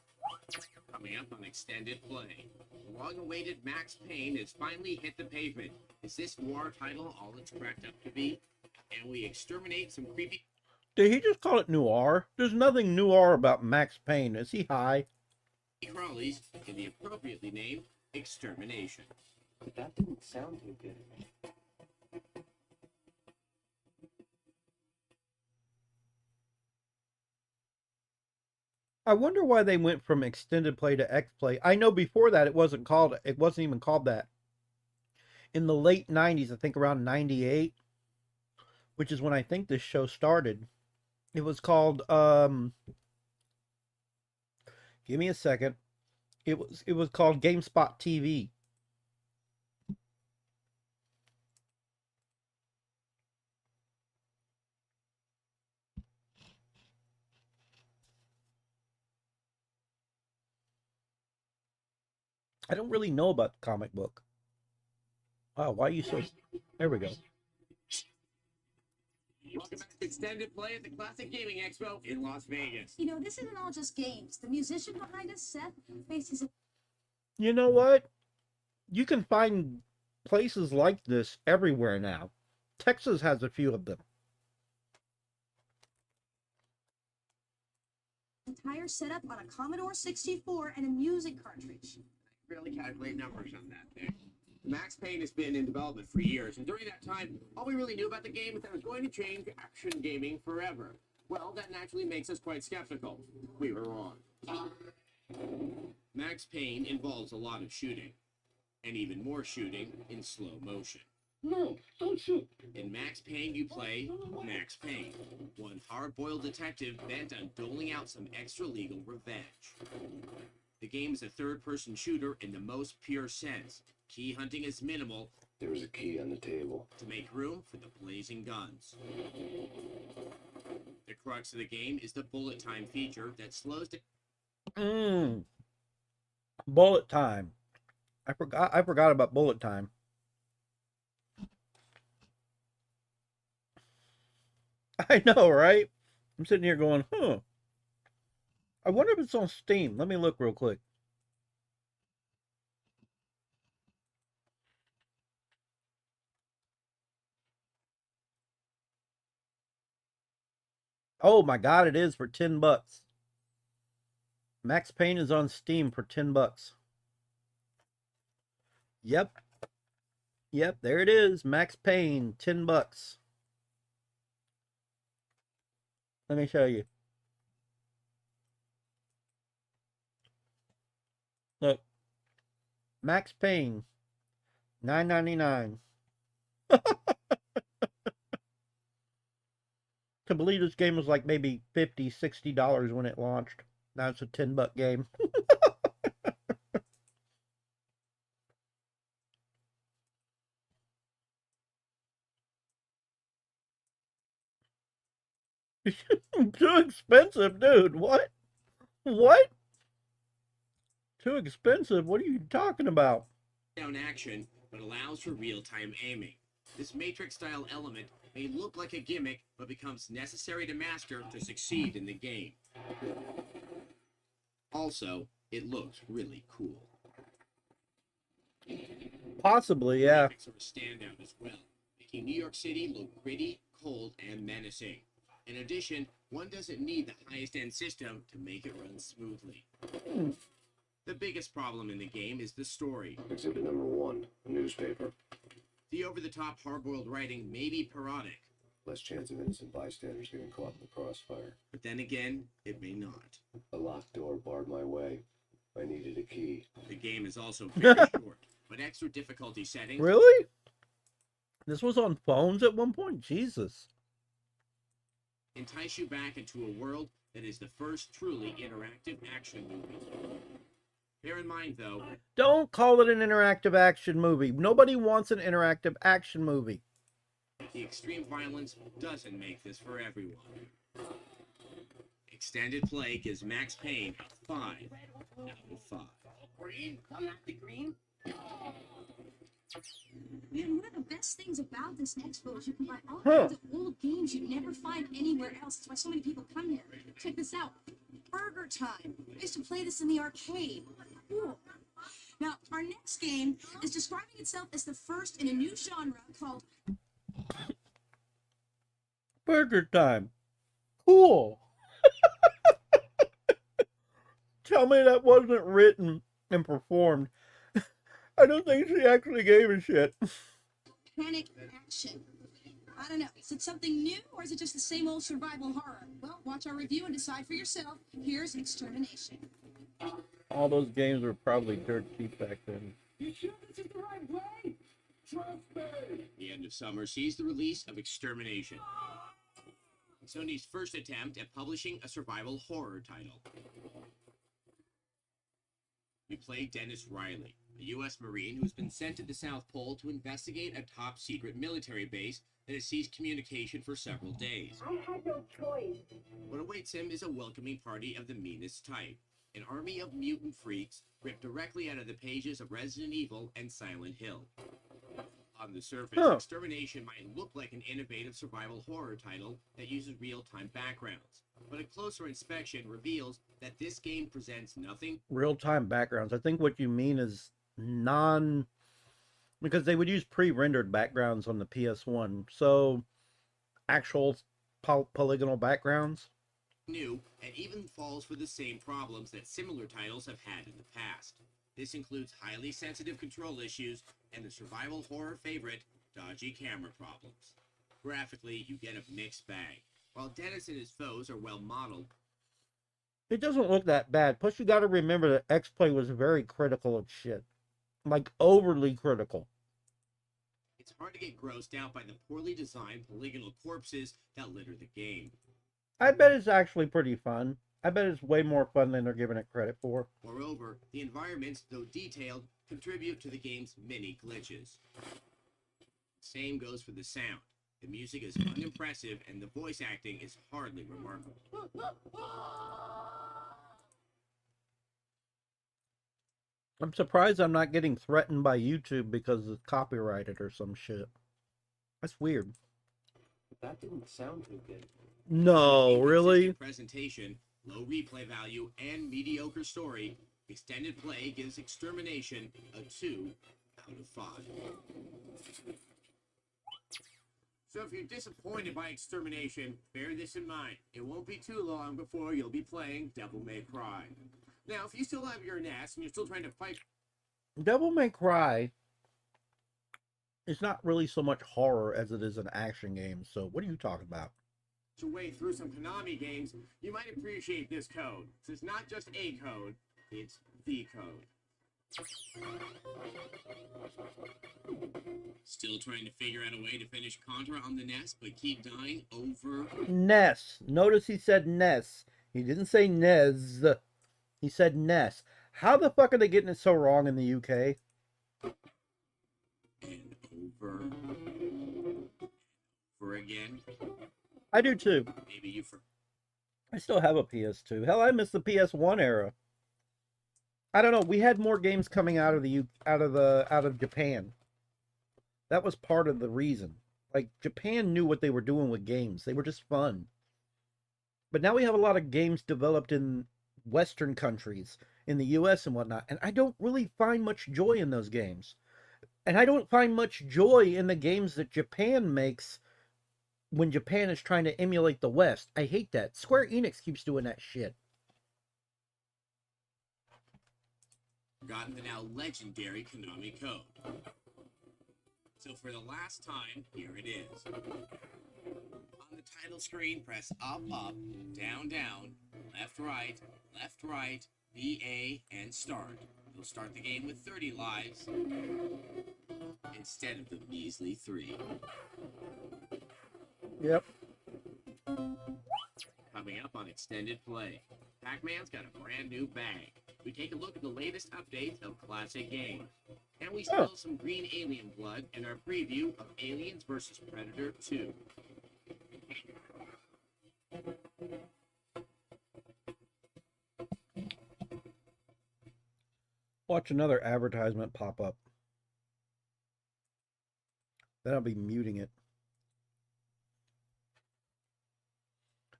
Coming up on Extended Play, the long-awaited Max Payne has finally hit the pavement. Is this noir title all it's cracked up to be? And we exterminate some creepy Did he just call it noir? There's nothing noir about Max Payne. Is he high? crawlies in the appropriately named Extermination. But that didn't sound too good. I wonder why they went from extended play to X play. I know before that it wasn't even called that. In the late 90s, I think around 98, which is when I think this show started, it was called give me a second. It was called GameSpot TV. I don't really know about the comic book. Wow, why are you so... There we go. Welcome back to Extended Play at the Classic Gaming Expo in Las Vegas. You know, this isn't all just games. The musician behind us, Seth, faces a You know what? You can find places like this everywhere now. Texas has a few of them. entire setup on a Commodore 64 and a music cartridge. Really calculate numbers on that there. Max Payne has been in development for years, and during that time, all we really knew about the game is that it was going to change action gaming forever. Well, that naturally makes us quite skeptical. We were wrong. Max Payne involves a lot of shooting, and even more shooting in slow motion. No, don't shoot. In Max Payne, you play Max Payne, one hard-boiled detective bent on doling out some extra-legal revenge. The game is a third-person shooter in the most pure sense. Key hunting is minimal. There was a key on the table. To make room for the blazing guns. The crux of the game is the bullet time feature that slows down. Bullet time. I forgot about bullet time. I know, right? I'm sitting here going, I wonder if it's on Steam. Let me look real quick. Oh my God, it is for $10. Max Payne is on Steam for $10. Yep. Yep, there it is. Max Payne, $10. Let me show you. Look. Max Payne, $9.99. To believe this game was like maybe $50, $60 when it launched. Now it's a $10 game. Too expensive, dude. What? What? Too expensive? What are you talking about? Down action, but allows for real-time aiming. This Matrix-style element may look like a gimmick, but becomes necessary to master to succeed in the game. Also, it looks really cool. Possibly, yeah. Graphics are a standout as well, making New York City look gritty, cold, and menacing. In addition, one doesn't need the highest-end system to make it run smoothly. The biggest problem in the game is the story. Exhibit number 1, a newspaper. The over-the-top hard-boiled writing may be parodic, Less chance of innocent bystanders getting caught in the crossfire. but then again, it may not. A locked door barred my way. I needed a key. The game is also very short, but extra difficulty settings Really? This was on phones at one point? Jesus. entice you back into a world that is the first truly interactive action movie. Bear in mind, though, Don't call it an interactive action movie. Nobody wants an interactive action movie. the extreme violence doesn't make this for everyone. Extended play gives Max Payne a 5 out of 5. Green? I'm not the green. Man, one of the best things about this expo is you can buy all Huh. kinds of old games you'd never find anywhere else. That's why so many people come here. Check this out. Burger Time. I used to play this in the arcade. Cool. Now, our next game is describing itself as the first in a new genre called Burger Time. Cool. Tell me that wasn't written and performed. I don't think she actually gave a shit. Panic Action. I don't know. Is it something new or is it just the same old survival horror? Well, watch our review and decide for yourself. Here's Extermination. All those games were probably dirt cheap back then. You sure this is the right way? Trust me. The end of summer sees the release of Extermination, Sony's first attempt at publishing a survival horror title. We play Dennis Riley, a U.S. Marine who has been sent to the South Pole to investigate a top-secret military base that has ceased communication for several days. I had no choice. What awaits him is a welcoming party of the meanest type, an army of mutant freaks ripped directly out of the pages of Resident Evil and Silent Hill. On the surface, Huh. Extermination might look like an innovative survival horror title that uses real-time backgrounds, but a closer inspection reveals that this game presents nothing Real-time backgrounds. I think what you mean is because they would use pre-rendered backgrounds on the PS1. So actual polygonal backgrounds. new and even falls for the same problems that similar titles have had in the past. This includes highly sensitive control issues and the survival horror favorite, dodgy camera problems. Graphically, you get a mixed bag. While Dennis and his foes are well modeled, It doesn't look that bad. Plus, you got to remember that X-Play was very critical of shit. Like, overly critical. it's hard to get grossed out by the poorly designed polygonal corpses that litter the game. I bet it's actually pretty fun. I bet it's way more fun than they're giving it credit for. Moreover, the environments, though detailed, contribute to the game's many glitches. Same goes for the sound. The music is unimpressive and the voice acting is hardly remarkable. I'm surprised I'm not getting threatened by YouTube because it's copyrighted or some shit. That's weird. That didn't sound too good. No, Inconsistent really? Presentation, low replay value, and mediocre story, Extended Play gives Extermination a 2 out of 5. So if you're disappointed by Extermination, bear this in mind. It won't be too long before you'll be playing Devil May Cry. Now, if you still have your NAS and you're still trying to fight Devil May Cry is not really so much horror as it is an action game. So what are you talking about? your way through some Konami games, you might appreciate this code. It's not just a code, it's the code. Still trying to figure out a way to finish Contra on the NES, but keep dying over. NES. Notice he said NES. He didn't say NES. He said NES. How the fuck are they getting it so wrong in the UK? And over. Over again. I do too. Maybe you for. I still have a PS2. Hell, I miss the PS1 era. I don't know. We had more games coming out of Japan. That was part of the reason. Like, Japan knew what they were doing with games. They were just fun. But now we have a lot of games developed in Western countries, in the US and whatnot, and I don't really find much joy in those games. And I don't find much joy in the games that Japan makes when Japan is trying to emulate the West. I hate that. Square Enix keeps doing that shit. Got the now legendary Konami code. So for the last time, here it is. On the title screen, press up, up, down, down, left, right, BA, and start. You'll start the game with 30 lives instead of the measly 3. Yep. Coming up on Extended Play, Pac-Man's got a brand new bag. We take a look at the latest updates of classic games. And we spill some green alien blood in our preview of Aliens vs. Predator 2. Watch another advertisement pop up. Then I'll be muting it.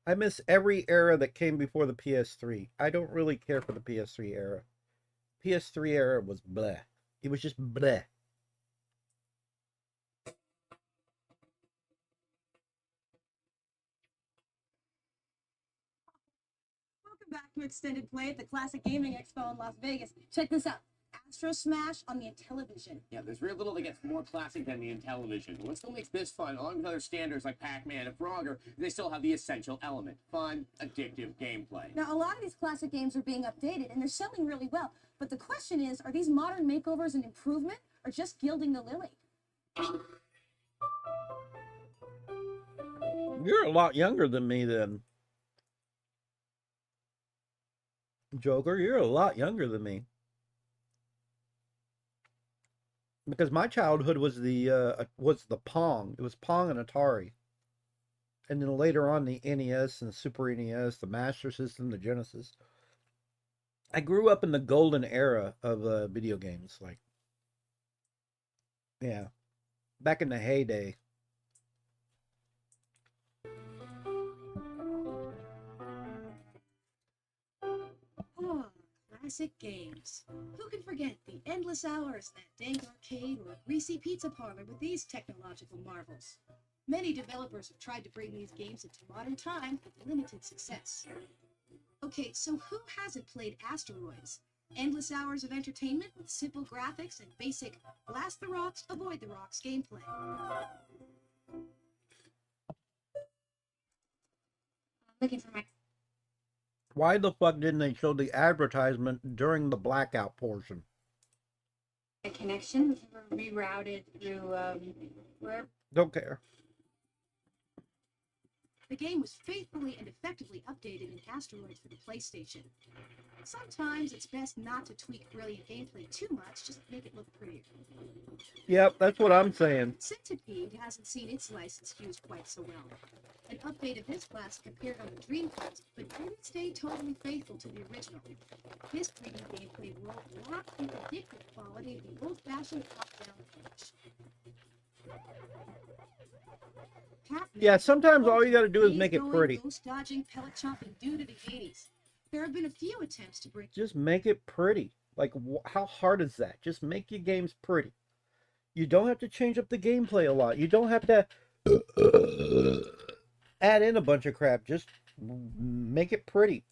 I miss every era that came before the PS3. I don't really care for the PS3 era. PS3 era was bleh. It was just bleh. Welcome back to Extended Play at the Classic Gaming Expo in Las Vegas. Check this out. Astro Smash on the Intellivision. Yeah, there's very little that gets more classic than the Intellivision. What still makes this fun, along with other standards like Pac-Man and Frogger, they still have the essential element. Fun, addictive gameplay. Now, a lot of these classic games are being updated, and they're selling really well. But the question is, are these modern makeovers an improvement, or just gilding the lily? You're a lot younger than me then. Joker, you're a lot younger than me. Because my childhood was the Pong. It was Pong and Atari. And then later on the NES and Super NES, the Master System, the Genesis. I grew up in the golden era of video games. Like, yeah. Back in the heyday. Oh, classic games. Who can forget the endless hours at that dank arcade or greasy pizza parlor with these technological marvels? Many developers have tried to bring these games into modern time with limited success. Okay, so who hasn't played Asteroids? Endless hours of entertainment with simple graphics and basic blast the rocks, avoid the rocks gameplay. Looking for my... Why the fuck didn't they show the advertisement during the blackout portion? Connection rerouted through where Don't care. the game was faithfully and effectively updated in Asteroids for the PlayStation. Sometimes it's best not to tweak brilliant gameplay too much, just make it look prettier. Yep, that's what I'm saying. Centipede hasn't seen its license used quite so well. An update of this class appeared on the Dreamcast, but didn't stay totally faithful to the original. This 3D gameplay world lacked the addictive quality of the old-fashioned top-down approach. Yeah, sometimes all you gotta do is make it pretty. Ghost dodging, pellet chopping dude of the 80s. There have been a few attempts to bring... Just make it pretty. Like, how hard is that? Just make your games pretty. You don't have to change up the gameplay a lot. You don't have to add in a bunch of crap. Just make it pretty.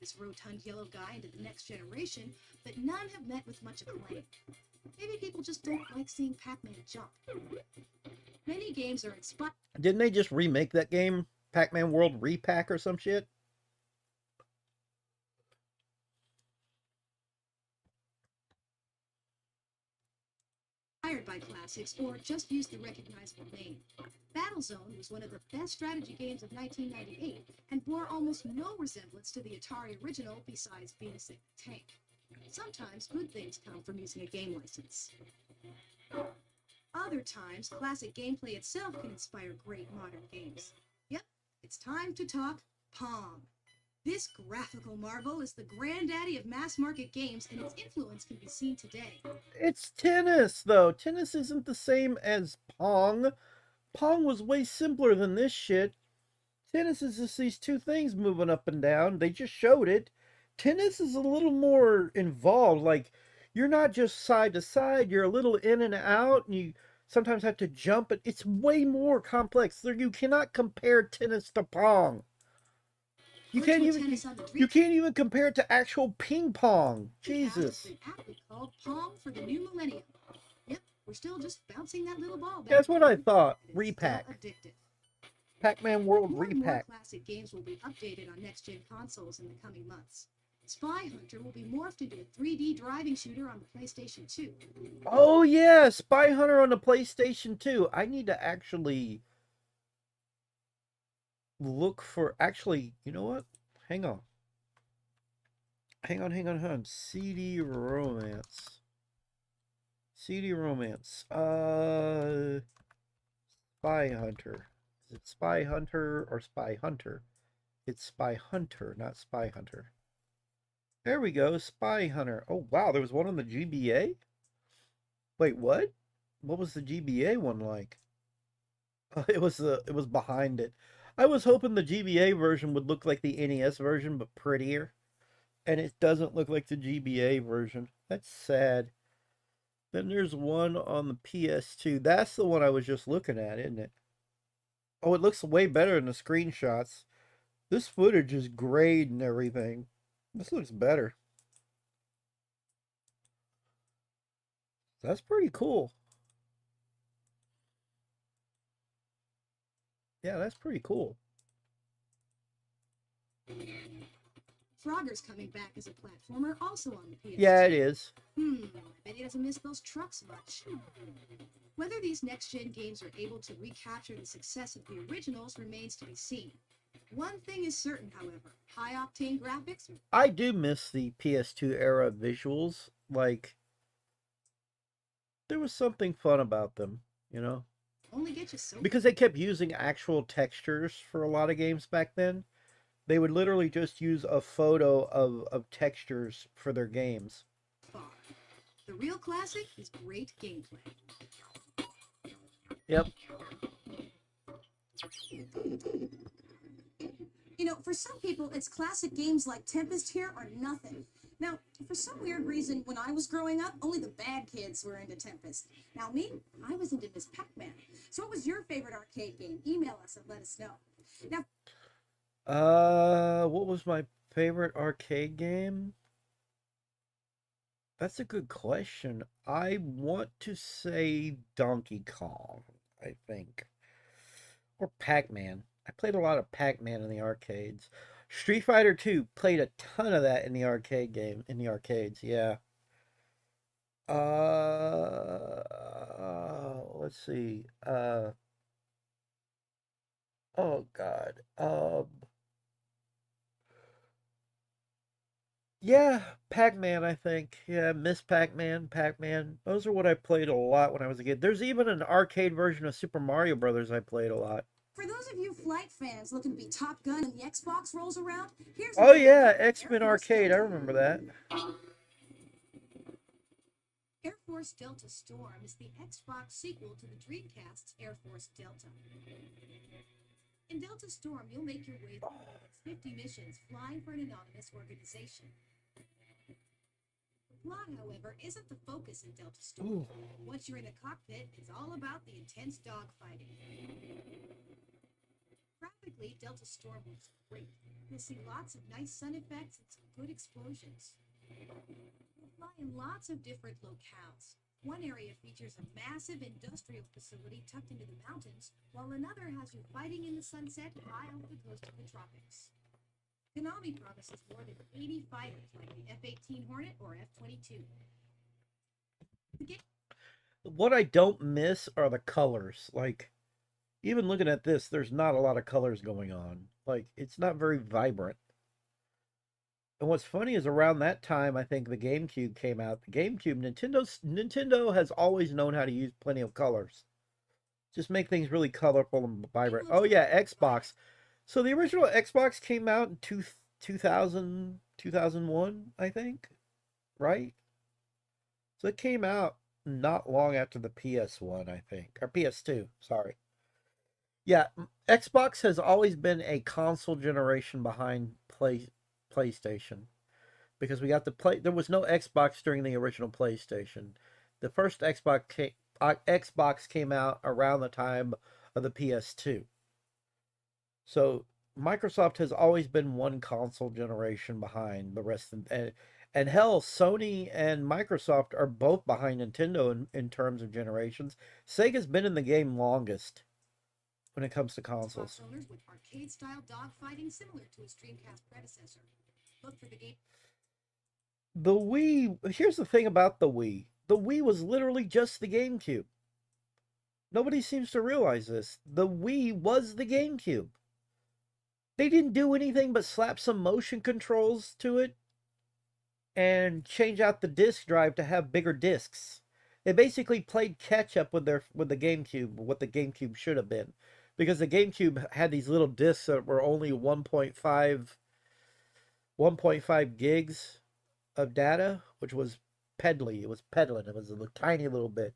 This rotund yellow guy into the next generation, but none have met with much acclaim. Maybe people just don't like seeing Pac-Man jump. Many games are inspired... Didn't they just remake that game? Pac-Man World Repack or some shit? by classics or just use the recognizable name. Battlezone was one of the best strategy games of 1998 and bore almost no resemblance to the Atari original besides being a single tank. Sometimes good things come from using a game license. Other times, classic gameplay itself can inspire great modern games. Yep, it's time to talk Pong. This graphical marvel is the granddaddy of mass-market games, and its influence can be seen today. It's tennis, though. Tennis isn't the same as Pong. Pong was way simpler than this shit. Tennis is just these two things moving up and down. They just showed it. Tennis is a little more involved. Like, you're not just side to side. You're a little in and out, and you sometimes have to jump. It's way more complex. You cannot compare tennis to Pong. You Or can't to a even tennis on the you Dreamcast. can't even compare it to actual ping pong. The app has Jesus. been aptly called Pong for the new millennium. Yep, we're still just bouncing that little ball back. That's what I thought. and it's still Repack. addictive. Pac-Man World More and more Repack. classic games will be updated on next-gen consoles in the coming months. Spy Hunter will be morphed into a 3D driving shooter on the PlayStation 2. Oh yeah, Spy Hunter on the PlayStation 2. I need to actually look for you know what? Hang on. Hang on. CD Romance. CD Romance. Spy Hunter. Is it Spy Hunter or Spy Hunter? It's Spy Hunter, not Spy Hunter. There we go, Spy Hunter. Oh wow, there was one on the GBA? Wait, what? What was the GBA one like? It was behind it. I was hoping the GBA version would look like the NES version but prettier. And it doesn't look like the GBA version. That's sad. Then there's one on the PS2. That's the one I was just looking at, isn't it? Oh, it looks way better in the screenshots. This footage is grayed and everything. This looks better. That's pretty cool. Yeah, that's pretty cool. Frogger's coming back as a platformer, also on the PS2. Yeah, it is. I bet he doesn't miss those trucks much. Whether these next-gen games are able to recapture the success of the originals remains to be seen. One thing is certain, however, high-octane graphics. I do miss the PS2 era visuals. Like, there was something fun about them, you know? Only get you so because they kept using actual textures for a lot of games back then. They would literally just use a photo of textures for their games. far. The real classic is great gameplay. Yep. You know, for some people, it's classic games like Tempest here are nothing. Now, for some weird reason, when I was growing up, only the bad kids were into Tempest. Now, me, I was into Miss Pac-Man. So what was your favorite arcade game? Email us and let us know. Now, What was my favorite arcade game? That's a good question. I want to say Donkey Kong, I think. Or Pac-Man. I played a lot of Pac-Man in the arcades. Street Fighter 2, played a ton of that in the arcades, yeah. Let's see. Oh God. Yeah, Pac-Man, I think. Yeah, Miss Pac-Man, Pac-Man. Those are what I played a lot when I was a kid. There's even an arcade version of Super Mario Brothers I played a lot. for those of you flight fans looking to be Top Gun when the Xbox rolls around, here's Oh yeah, X-Men Arcade. I remember that. Air Force Delta Storm is the Xbox sequel to the Dreamcast's Air Force Delta. In Delta Storm, you'll make your way through 50 missions flying for an anonymous organization. The plot, however, isn't the focus in Delta Storm. Once you're in a cockpit, it's all about the intense dogfighting. Graphically, Delta Storm looks great. You'll see lots of nice sun effects and some good explosions. You'll fly in lots of different locales. One area features a massive industrial facility tucked into the mountains, while another has you fighting in the sunset high off the coast of the tropics. Konami promises more than 80 fighters like the F-18 Hornet or F-22. What I don't miss are the colors. Like, even looking at this, there's not a lot of colors going on. Like, it's not very vibrant. And what's funny is around that time, I think the GameCube came out. The GameCube, Nintendo has always known how to use plenty of colors. Just make things really colorful and vibrant. Oh yeah, Xbox. So the original Xbox came out in 2000, 2001, I think, right? So it came out not long after the PS1, I think, or PS2, sorry. Yeah, Xbox has always been a console generation behind PlayStation, because we got the play. There was no Xbox during the original PlayStation. The first Xbox came out around the time of the PS2. So Microsoft has always been one console generation behind the rest of, and hell, Sony and Microsoft are both behind Nintendo in terms of generations. Sega's been in the game longest when it comes to consoles. Xbox owners with arcade-style dogfighting similar to its Dreamcast predecessor. Look for the game. The Wii, here's the thing about the Wii. The Wii was literally just the GameCube. Nobody seems to realize this. The Wii was the GameCube. They didn't do anything but slap some motion controls to it and change out the disk drive to have bigger discs. They basically played catch up with the GameCube, what the GameCube should have been. Because the GameCube had these little discs that were only 1.5 gigs of data, which was peddly. It was peddling. It was a tiny little bit.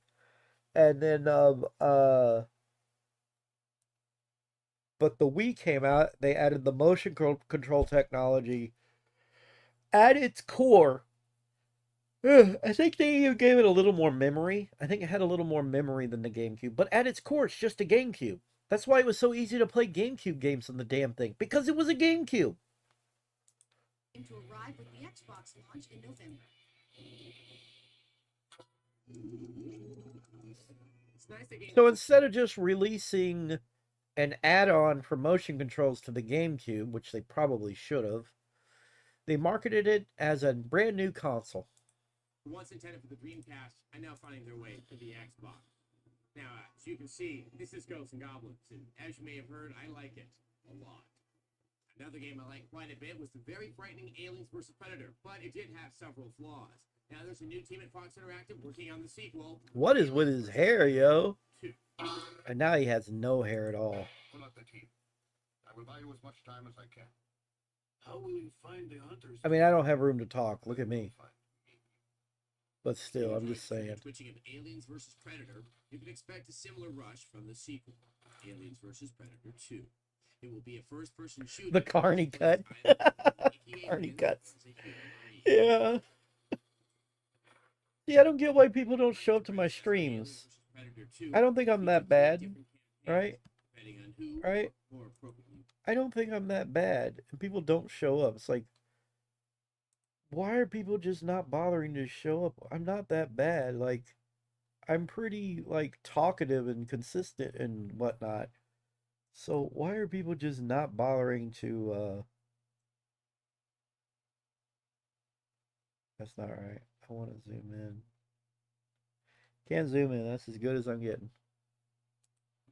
And then but the Wii came out, they added the motion control technology. At its core, I think they even gave it a little more memory. I think it had a little more memory than the GameCube. But at its core, it's just a GameCube. That's why it was so easy to play GameCube games on the damn thing. Because it was a GameCube. To arrive with the Xbox launch in November. It's nice that So instead of just releasing an add-on for motion controls to the GameCube, which they probably should have, they marketed it as a brand new console. once intended for the Dreamcast are now finding their way to the Xbox. Now, as you can see, this is Ghosts and Goblins, and as you may have heard, I like it a lot. Another game I liked quite a bit was the very frightening Aliens vs. Predator, but it did have several flaws. Now, there's a new team at Fox Interactive working on the sequel. What is with his hair, yo? 2. And now he has no hair at all. Pull out the team. I will buy you as much time as I can. How will you find the hunters? I mean, I don't have room to talk. Look at me. But still, I'm just saying. Switching of Aliens vs. Predator, you can expect a similar rush from the sequel, Aliens vs. Predator 2. It will be a first-person shooter. The Carney cut. Carney cuts. Yeah. See, I don't get why people don't show up to my streams. I don't think I'm that bad, right? Right? I don't think I'm that bad, and people don't show up. It's like, why are people just not bothering to show up? I'm not that bad. Like, I'm pretty, like, talkative and consistent and whatnot. So why are people just not bothering to, That's not right. I want to zoom in. Can't zoom in. That's as good as I'm getting.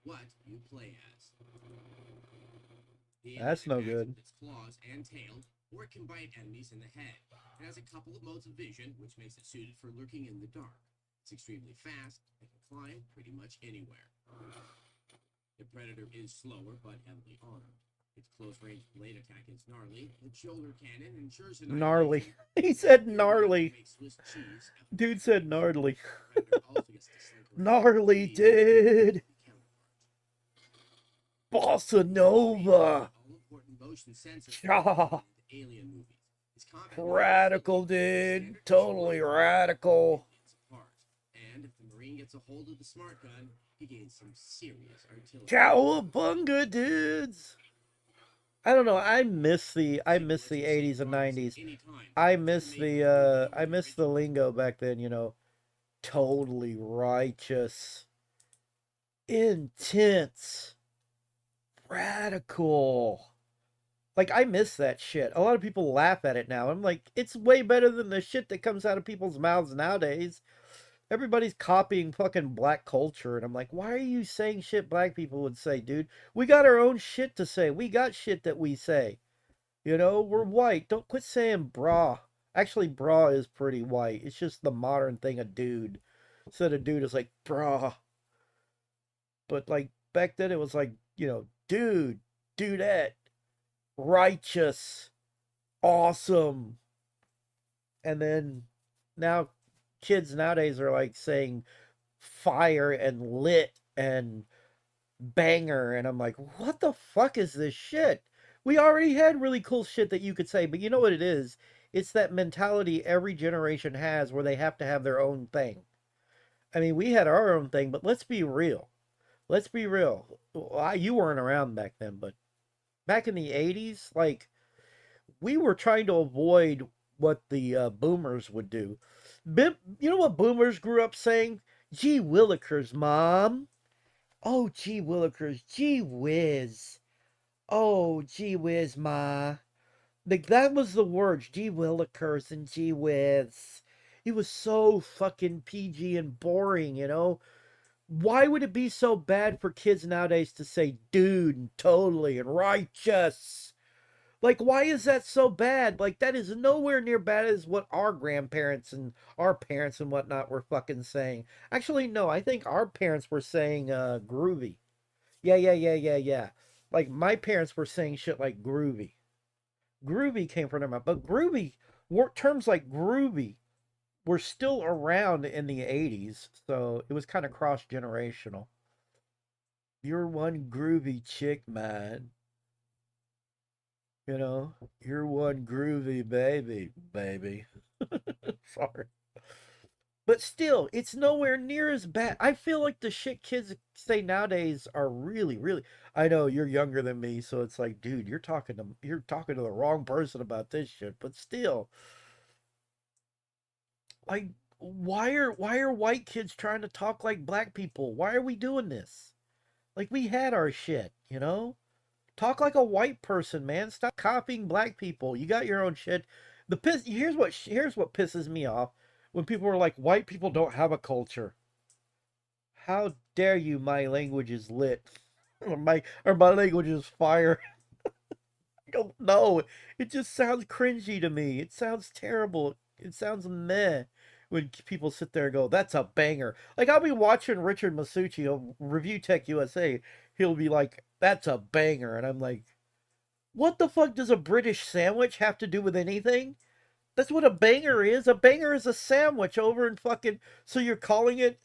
What you play as. That's no good. Its claws and tail, or it can bite enemies in the head. It has a couple of modes of vision, which makes it suited for lurking in the dark. It's extremely fast and can climb pretty much anywhere. The Predator is slower but heavily armed. Its close-range blade attack is gnarly. Its shoulder cannon ensures an Gnarly. He said gnarly. Dude said gnarly. Gnarly, dude. Bossa Nova. Yeah. Radical, dude. Totally radical. And if the Marine gets a hold of the smart gun, he gains some serious artillery. Cowabunga, dudes. I don't know. I miss the 80s and 90s. I miss the lingo back then, you know. Totally righteous. Intense. Radical. Like, I miss that shit. A lot of people laugh at it now. I'm like, it's way better than the shit that comes out of people's mouths nowadays. Everybody's copying fucking black culture, and I'm like, why are you saying shit black people would say, dude? We got our own shit to say. We got shit that we say. You know, we're white. Don't quit saying brah. Actually, brah is pretty white. It's just the modern thing, a dude. Instead of dude, it's like, brah. But, like, back then it was like, you know, dude, dudette, righteous, awesome. And then now kids nowadays are like saying fire and lit and banger, and I'm like, what the fuck is this shit? We already had really cool shit that you could say, but you know what it is? It's that mentality every generation has where they have to have their own thing. I mean, we had our own thing, but let's be real. Let's be real. Well, you weren't around back then, but back in the 80s, like we were trying to avoid what the boomers would do. You know what boomers grew up saying? Gee willikers, mom. Oh, gee willikers. Gee whiz. Oh, gee whiz, ma. Like that was the words, gee willikers and gee whiz. It was so fucking PG and boring, you know? Why would it be so bad for kids nowadays to say dude and totally and righteous? Like, why is that so bad? Like, that is nowhere near bad as what our grandparents and our parents and whatnot were fucking saying. Actually, no, I think our parents were saying groovy. Yeah. Like, my parents were saying shit like groovy. Groovy came from their mouth. But groovy, terms like groovy were still around in the 80s. So it was kind of cross generational. You're one groovy chick, man. You know, you're one groovy baby. Sorry. But still, it's nowhere near as bad. I feel like the shit kids say nowadays are really, really. I know you're younger than me, so it's like, dude, you're talking to the wrong person about this shit. But still, like, why are white kids trying to talk like black people? Why are we doing this? Like, we had our shit, you know? Talk like a white person, man. Stop copying black people. You got your own shit. Here's what pisses me off when people are like, white people don't have a culture. How dare you? My language is lit, or my language is fire. I don't know. It just sounds cringy to me. It sounds terrible. It sounds meh when people sit there and go, "That's a banger." Like I'll be watching Richard Masucci on Review Tech USA. He'll be like, "That's a banger," and I'm like, what the fuck does a British sandwich have to do with anything? That's what a banger is. A banger is a sandwich over in fucking. So you're calling it?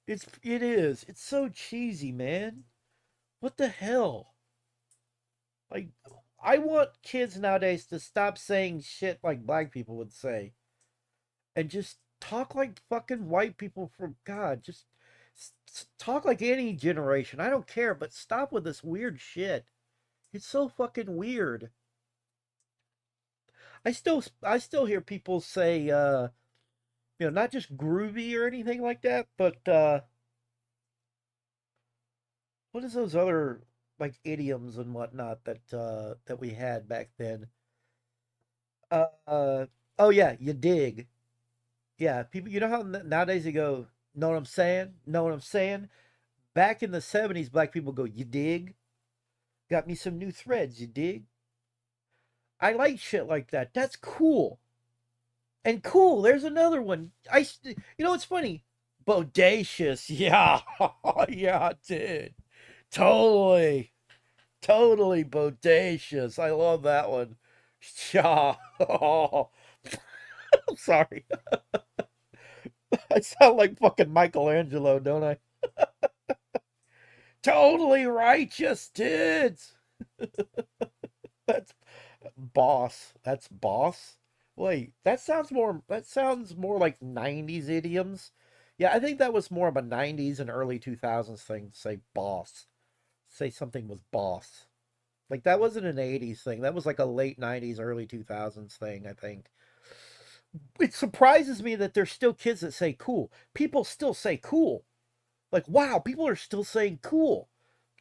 It is. It's so cheesy, man. What the hell? Like, I want kids nowadays to stop saying shit like black people would say, and just talk like fucking white people. From God, just talk like any generation. I don't care, but stop with this weird shit. It's so fucking weird. I still hear people say not just groovy or anything like that, but what is those other like idioms and whatnot that we had back then? Uh oh yeah, you dig. Yeah, people, you know how nowadays they go, know what I'm saying? Know what I'm saying? Back in the 70s, black people go, you dig? Got me some new threads, you dig? I like shit like that. That's cool. And cool, there's another one. It's funny. Bodacious. Yeah. Yeah, dude. Totally. Totally bodacious. I love that one. Yeah. Oh, I'm sorry. I sound like fucking Michelangelo, don't I? Totally righteous, dudes. That's boss. That's boss. Wait, that sounds more like 90s idioms. Yeah, I think that was more of a 90s and early 2000s thing to say boss. Say something was boss. Like that wasn't an 80s thing. That was like a late 90s early 2000s thing, I think. It surprises me that there's still kids that say cool. People still say cool. Like wow, people are still saying cool.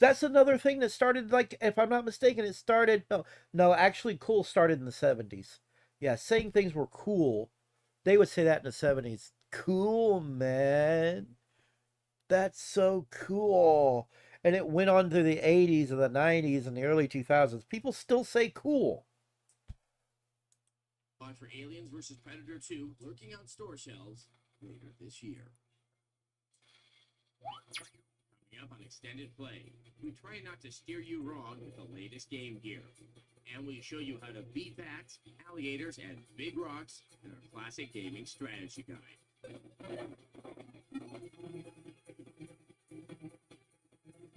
That's another thing that started, like, if I'm not mistaken, it started, no, actually, cool started in the 70s. Yeah, saying things were cool. They would say that in the 70s. Cool, man. That's so cool. And it went on to the 80s and the 90s and the early 2000s. People still say cool. Watch for Aliens vs. Predator 2 lurking on store shelves later this year. Coming up on Extended Play, we try not to steer you wrong with the latest game gear. And we show you how to beat bats, alligators, and big rocks in our classic gaming strategy guide.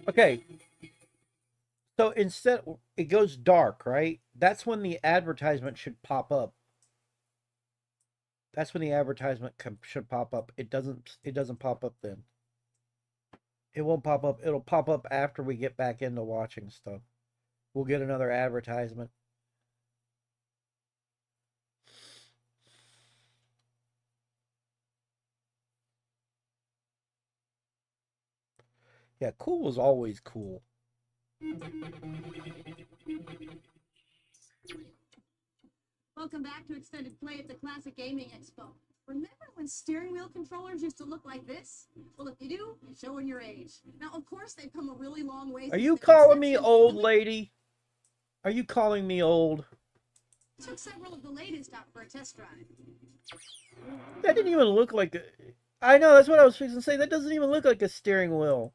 Okay, so instead, it goes dark, right? That's when the advertisement should pop up. That's when the advertisement should pop up. It doesn't pop up then. It won't pop up. It'll pop up after we get back into watching stuff. We'll get another advertisement. Yeah, cool was always cool. Welcome back to Extended Play at the Classic Gaming Expo. Remember when steering wheel controllers used to look like this? Well, if you do, you're showing your age. Now, of course, they've come a really long way. Are you calling me old, lady? Are you calling me old? Took several of the latest out for a test drive. That didn't even look like a... I know, that's what I was fixing to say. That doesn't even look like a steering wheel.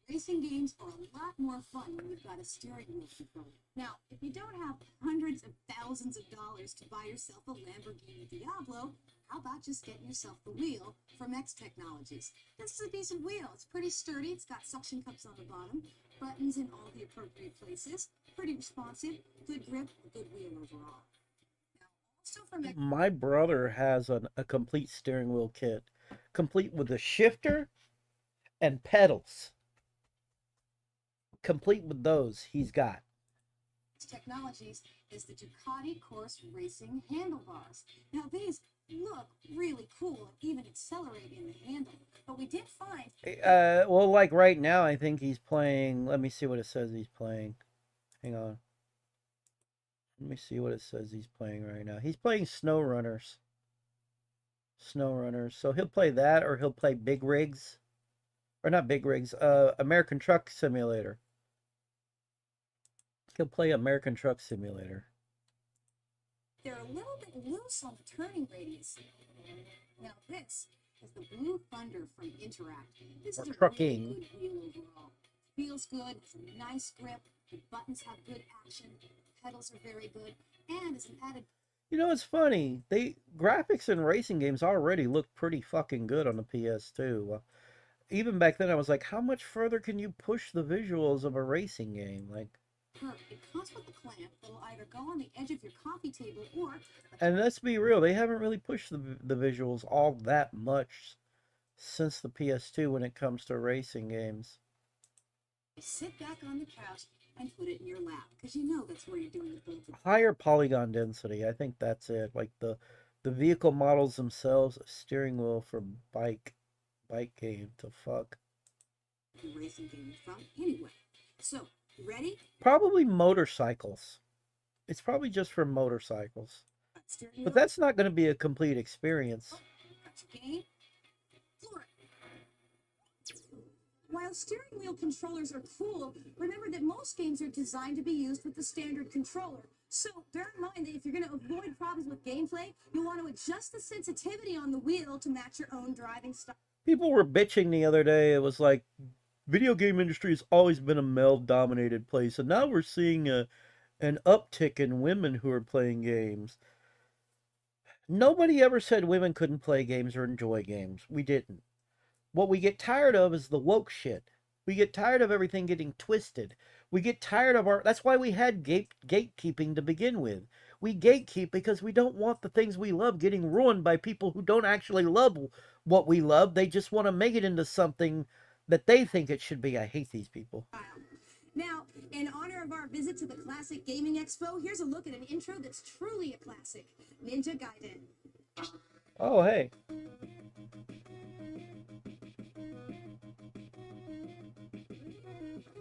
Racing games are a lot more fun when you've got a steering wheel controller. Now, if you don't have hundreds of thousands of dollars to buy yourself a Lamborghini Diablo, how about just getting yourself the wheel from X Technologies? This is a decent wheel. It's pretty sturdy. It's got suction cups on the bottom, buttons in all the appropriate places, pretty responsive, good grip, a good wheel overall. Now, also from X... My brother has a complete steering wheel kit, complete with a shifter and pedals. Complete with those, he's got. Technologies is the Ducati Course Racing handlebars. Now these look really cool and even accelerate in the handle, but we did find... Well, like right now, I think he's playing... Let me see what it says he's playing. Hang on. Let me see what it says he's playing right now. He's playing Snow Runners. Snow Runners. So he'll play that, or he'll play Big Rigs. Or not Big Rigs, American Truck Simulator. He'll play American Truck Simulator. They're a little bit loose on the turning radius. Now this is the Blue Thunder from Interact. This is a trucking. really good wheel overall. Feels good, it's a nice grip, the buttons have good action, the pedals are very good, and as an added... You know, it's funny. Graphics in racing games already look pretty fucking good on the PS2. Even back then, I was like, how much further can you push the visuals of a racing game? Like... It comes with a clamp that'll either go on the edge of your coffee table or... And let's be real, they haven't really pushed the visuals all that much since the PS2 when it comes to racing games. Sit back on the couch and put it in your lap, because you know that's where you're doing the building. Higher polygon density, I think that's it. Like the vehicle models themselves, a steering wheel for bike game to fuck. The racing game from anyway. So, ready? Probably motorcycles. It's probably just for motorcycles. But that's not going to be a complete experience. Game. While steering wheel controllers are cool, remember that most games are designed to be used with the standard controller. So bear in mind that if you're going to avoid problems with gameplay, you'll want to adjust the sensitivity on the wheel to match your own driving style. People were bitching the other day. It was like, video game industry has always been a male-dominated place, and now we're seeing an uptick in women who are playing games. Nobody ever said women couldn't play games or enjoy games. We didn't. What we get tired of is the woke shit. We get tired of everything getting twisted. We get tired of our... That's why we had gatekeeping to begin with. We gatekeep because we don't want the things we love getting ruined by people who don't actually love what we love. They just want to make it into something that they think it should be. I hate these people. Now, in honor of our visit to the Classic Gaming Expo, here's a look at an intro that's truly a classic, Ninja Gaiden. Oh, hey.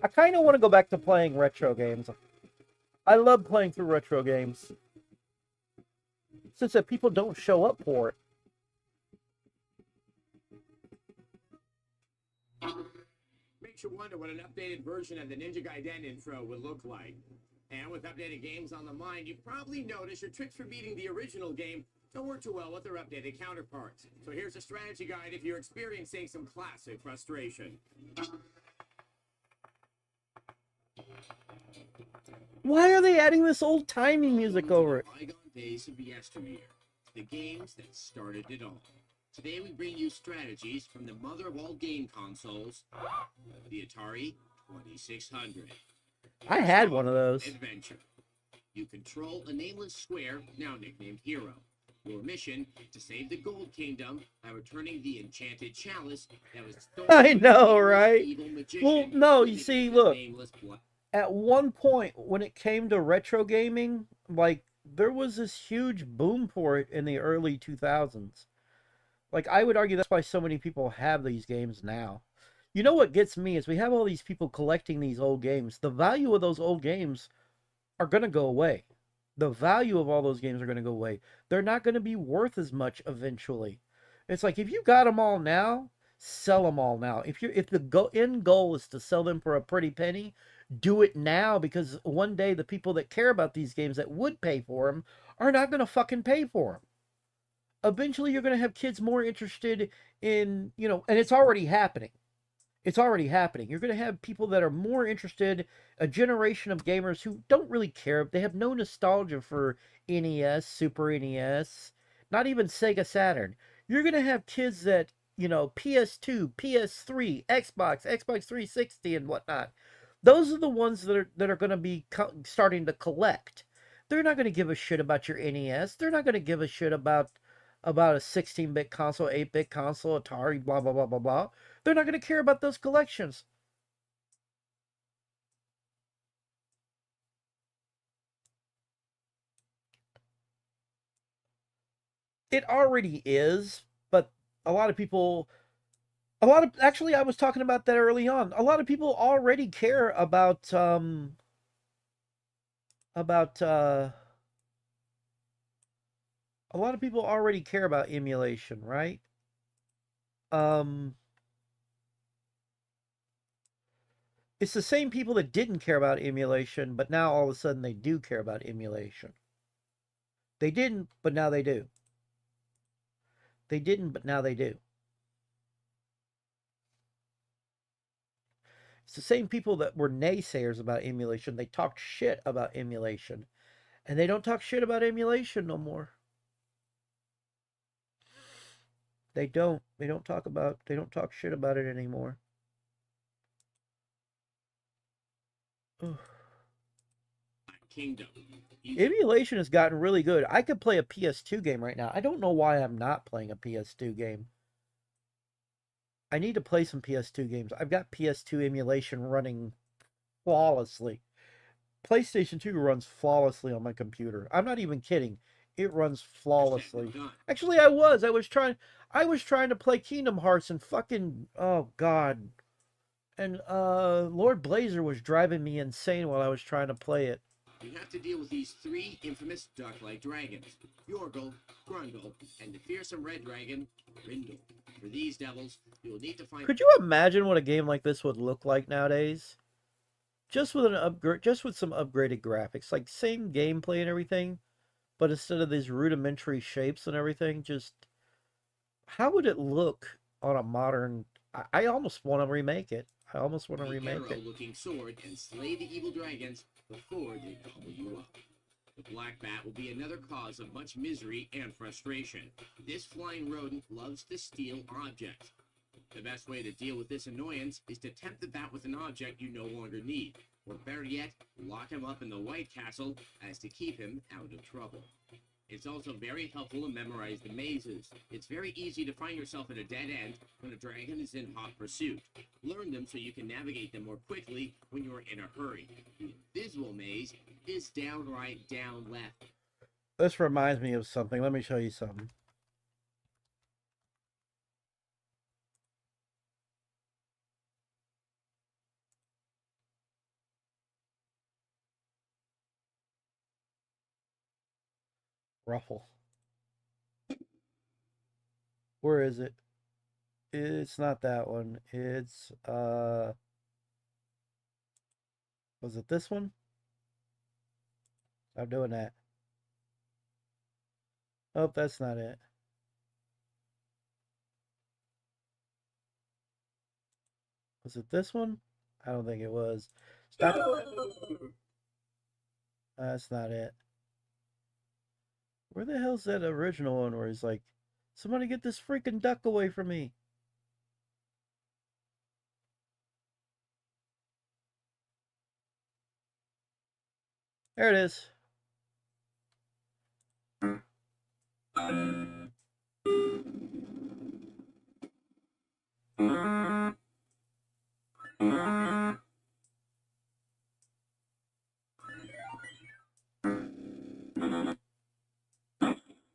I kind of want to go back to playing retro games. I love playing through retro games. Since that people don't show up for it. Makes you wonder what an updated version of the Ninja Gaiden intro would look like. And with updated games on the mind, you probably noticed your tricks for beating the original game don't work too well with their updated counterparts. So here's a strategy guide if you're experiencing some classic frustration. Why are they adding this old-timey music over it? Bygone days of yesteryear, the games that started it all. Today we bring you strategies from the mother of all game consoles, the Atari 2600. I had one of those. Adventure. You control a nameless square, now nicknamed Hero. Your mission to save the Gold Kingdom by returning the enchanted chalice that was stolen I by know, the nameless right? evil magician. Well, no, you leaving see, the look. nameless At one point, when it came to retro gaming, like, there was this huge boom for it in the early 2000s. Like, I would argue that's why so many people have these games now. You know what gets me is we have all these people collecting these old games. The value of those old games are going to go away. The value of all those games are going to go away. They're not going to be worth as much eventually. It's like if you got them all now, sell them all now. If the end goal is to sell them for a pretty penny, do it now, because one day the people that care about these games that would pay for them are not going to fucking pay for them. Eventually you're going to have kids more interested in, and it's already happening. It's already happening. You're going to have people that are more interested, a generation of gamers who don't really care. They have no nostalgia for NES, Super NES, not even Sega Saturn. You're going to have kids that, PS2, PS3, Xbox 360 and whatnot. Those are the ones that are going to be starting to collect. They're not going to give a shit about your NES. They're not going to give a shit about a 16-bit console, 8-bit console, Atari, blah blah blah blah blah. They're not going to care about those collections. It already is, but a lot of people, actually, I was talking about that early on. A lot of people already care about, a lot of people already care about emulation, right? It's the same people that didn't care about emulation, but now all of a sudden they do care about emulation. They didn't, but now they do. They didn't, but now they do. It's the same people that were naysayers about emulation. They talked shit about emulation. And they don't talk shit about emulation no more. They don't. They don't talk shit about it anymore. Ugh. Kingdom. Emulation has gotten really good. I could play a PS2 game right now. I don't know why I'm not playing a PS2 game. I need to play some PS2 games. I've got PS2 emulation running flawlessly. PlayStation 2 runs flawlessly on my computer. I'm not even kidding. It runs flawlessly. Actually, I was trying to play Kingdom Hearts and fucking, oh god. And Lord Blazer was driving me insane while I was trying to play it. You have to deal with these three infamous duck-like dragons: Yorgle, Grundle, and the fearsome red dragon, Grindel. For these devils, you'll need to find... Could you imagine what a game like this would look like nowadays? Just with some upgraded graphics, like same gameplay and everything, but instead of these rudimentary shapes and everything, just how would it look on a modern? I almost want to remake it. I almost want to remake it. Looking sword and slay the evil dragons before they gobble you up. The black bat will be another cause of much misery and frustration. This flying rodent loves to steal objects. The best way to deal with this annoyance is to tempt the bat with an object you no longer need, or better yet, lock him up in the White Castle as to keep him out of trouble. It's also very helpful to memorize the mazes. It's very easy to find yourself at a dead end when a dragon is in hot pursuit. Learn them so you can navigate them more quickly when you're in a hurry. The invisible maze is downright down left. This reminds me of something. Let me show you something. Ruffle. Where is it? It's not that one. It's was it this one? I'm doing that. Oh, that's not it. Was it this one? I don't think it was. Stop. That's not it. Where the hell's that original one where he's like, somebody get this freaking duck away from me? There it is.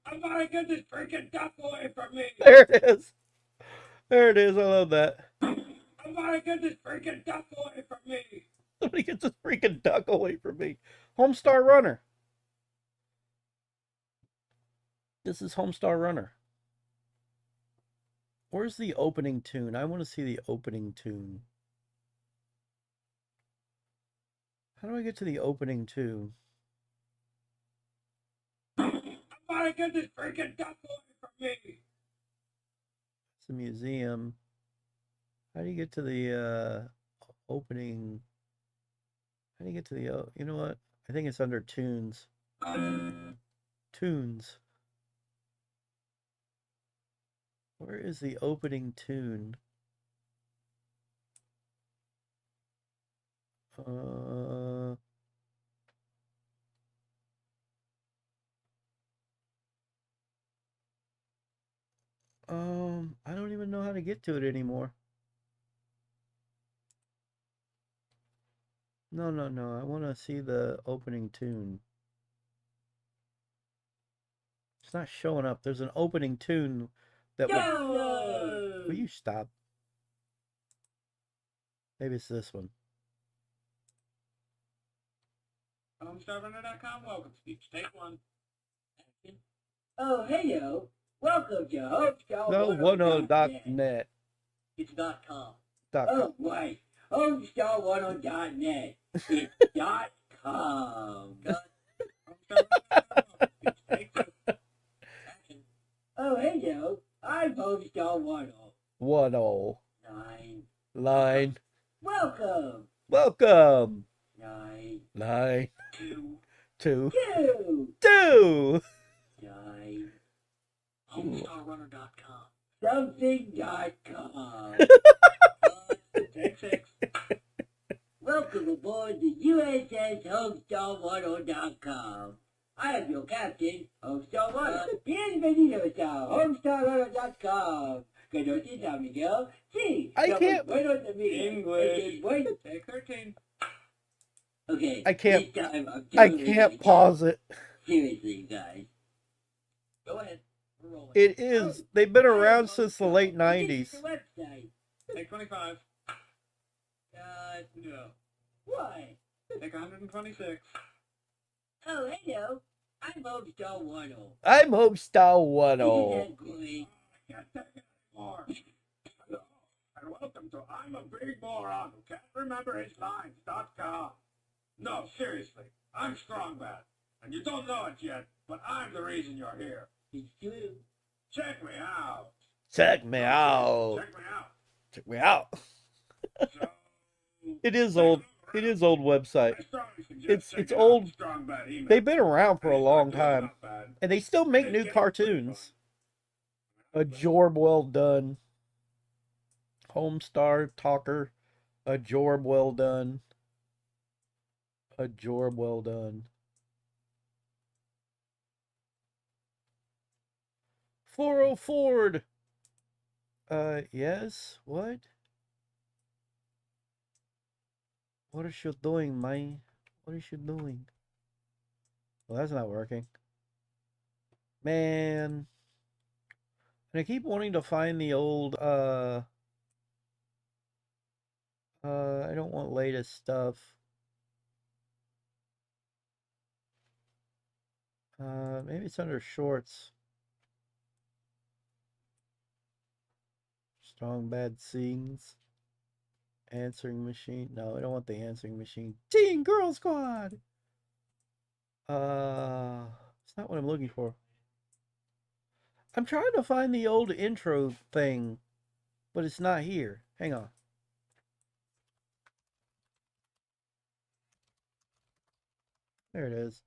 I'm gonna get this freaking duck away from me! There it is. There it is. I love that. I'm gonna get this freaking duck away from me! Somebody gets this freaking duck away from me. Homestar Runner. This is Homestar Runner. Where's the opening tune? I want to see the opening tune. How do I get to the opening tune? I'm gonna get this freaking duck away from me! It's a museum. How do you get to the opening? How do you get to the... you know what? I think it's under tunes. Tunes. Where is the opening tune? I don't even know how to get to it anymore. No. I want to see the opening tune. It's not showing up. There's an opening tune that would... Will you stop? Maybe it's this one. HomestarRunner.com, welcome to Speech Take One. Action. Oh, hey yo. Welcome to No10.net. It's .com. .com. Oh, wait. Homestar10.net. It's .com. Oh, hey yo. I'm Homestar10. 10. Nine. 9. Welcome. Welcome. 9. 9. 2. 2. 2. 2. 9. HomestarRunner.com. Something.com. 6. Welcome aboard the USS Homestar10.com. I am your captain, Homestar Runner. Bienvenidos a HomestarRunner.com. Conoces a Miguel? Sí. I can't. Buenos amigos. English. Bueno. Take 13. Okay. I can't. This time I'm I doing can't it. pause it. Seriously, guys. Go ahead. We're rolling. It is. They've been around since the late 90s. The website. Take 25. No. Why? Take 126. Oh, hello. I'm Homestar10. I'm Homestar Isn't 10. that great? I can't take it anymore. Hello, and welcome to I'm a Big Moron Who Can't Remember His Lines.com. No, seriously, I'm Strong Bad, and you don't know it yet, but I'm the reason you're here. It's true. Check me out. Check me out. Check me out. Check me out. So, It is old. It is old website. I strongly suggest It's checking out old. the Strong Bad email. They've been around for a They long start doing time, not bad. and they still make It's new getting pretty cartoons. fun. A Jorb well done. Homestar Talker. A Jorb well done. A Jorb well done. Ford. Yes. What? What is you doing, man? What is you doing? Well, that's not working. Man. And I keep wanting to find the old, I don't want latest stuff. Maybe it's under shorts. Strong bad scenes. Answering machine. No, I don't want the answering machine. Teen Girl Squad. It's not what I'm looking for. I'm trying to find the old intro thing, but it's not here. Hang on. There it is.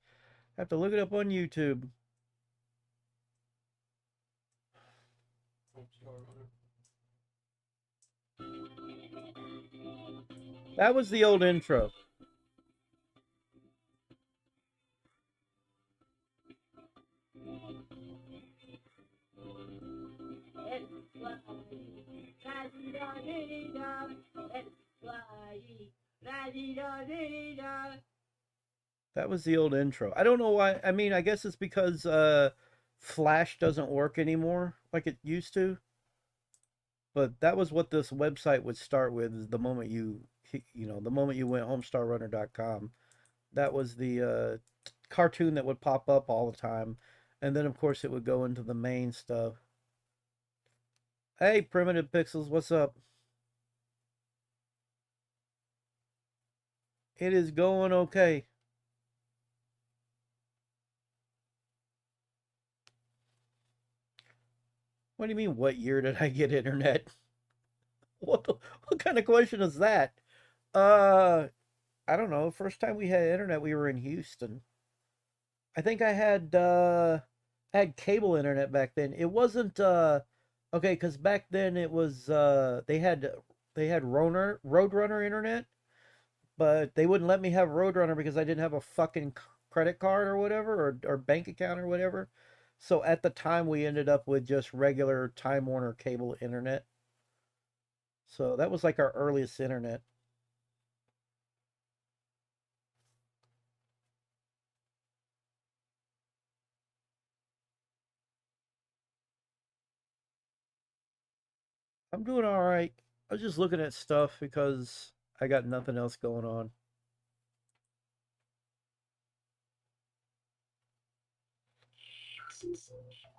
I have to look it up on YouTube. That was the old intro. That was the old intro. I don't know why. I mean, I guess it's because Flash doesn't work anymore like it used to. But that was what this website would start with is the moment the moment you went homestarrunner.com. That was the cartoon that would pop up all the time. And then, of course, it would go into the main stuff. Hey, Primitive Pixels, what's up? It is going okay. What do you mean, what year did I get internet? What kind of question is that? I don't know. First time we had internet, we were in Houston. I think I had cable internet back then. It wasn't okay, because back then it was they had Roadrunner internet, but they wouldn't let me have Roadrunner because I didn't have a fucking credit card or whatever or bank account or whatever. So at the time we ended up with just regular Time Warner cable internet. So that was like our earliest internet. I'm doing all right. I was just looking at stuff because I got nothing else going on.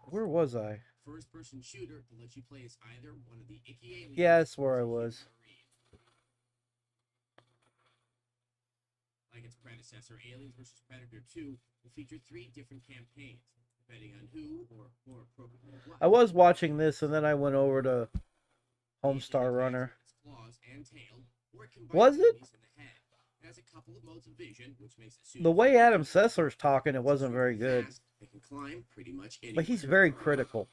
Where was I? First-person shooter that lets you play as either one of the icky aliens. Yeah, that's where I was. Like its predecessor, Aliens vs. Predator 2 will feature 3 different campaigns, depending on who or more appropriately what. I was watching this and then I went over to Homestar Runner. Was it? It has a couple of modes of vision, which makes it The way Adam Sessler's talking, it wasn't very good. It can climb pretty much anywhere. But he's very critical.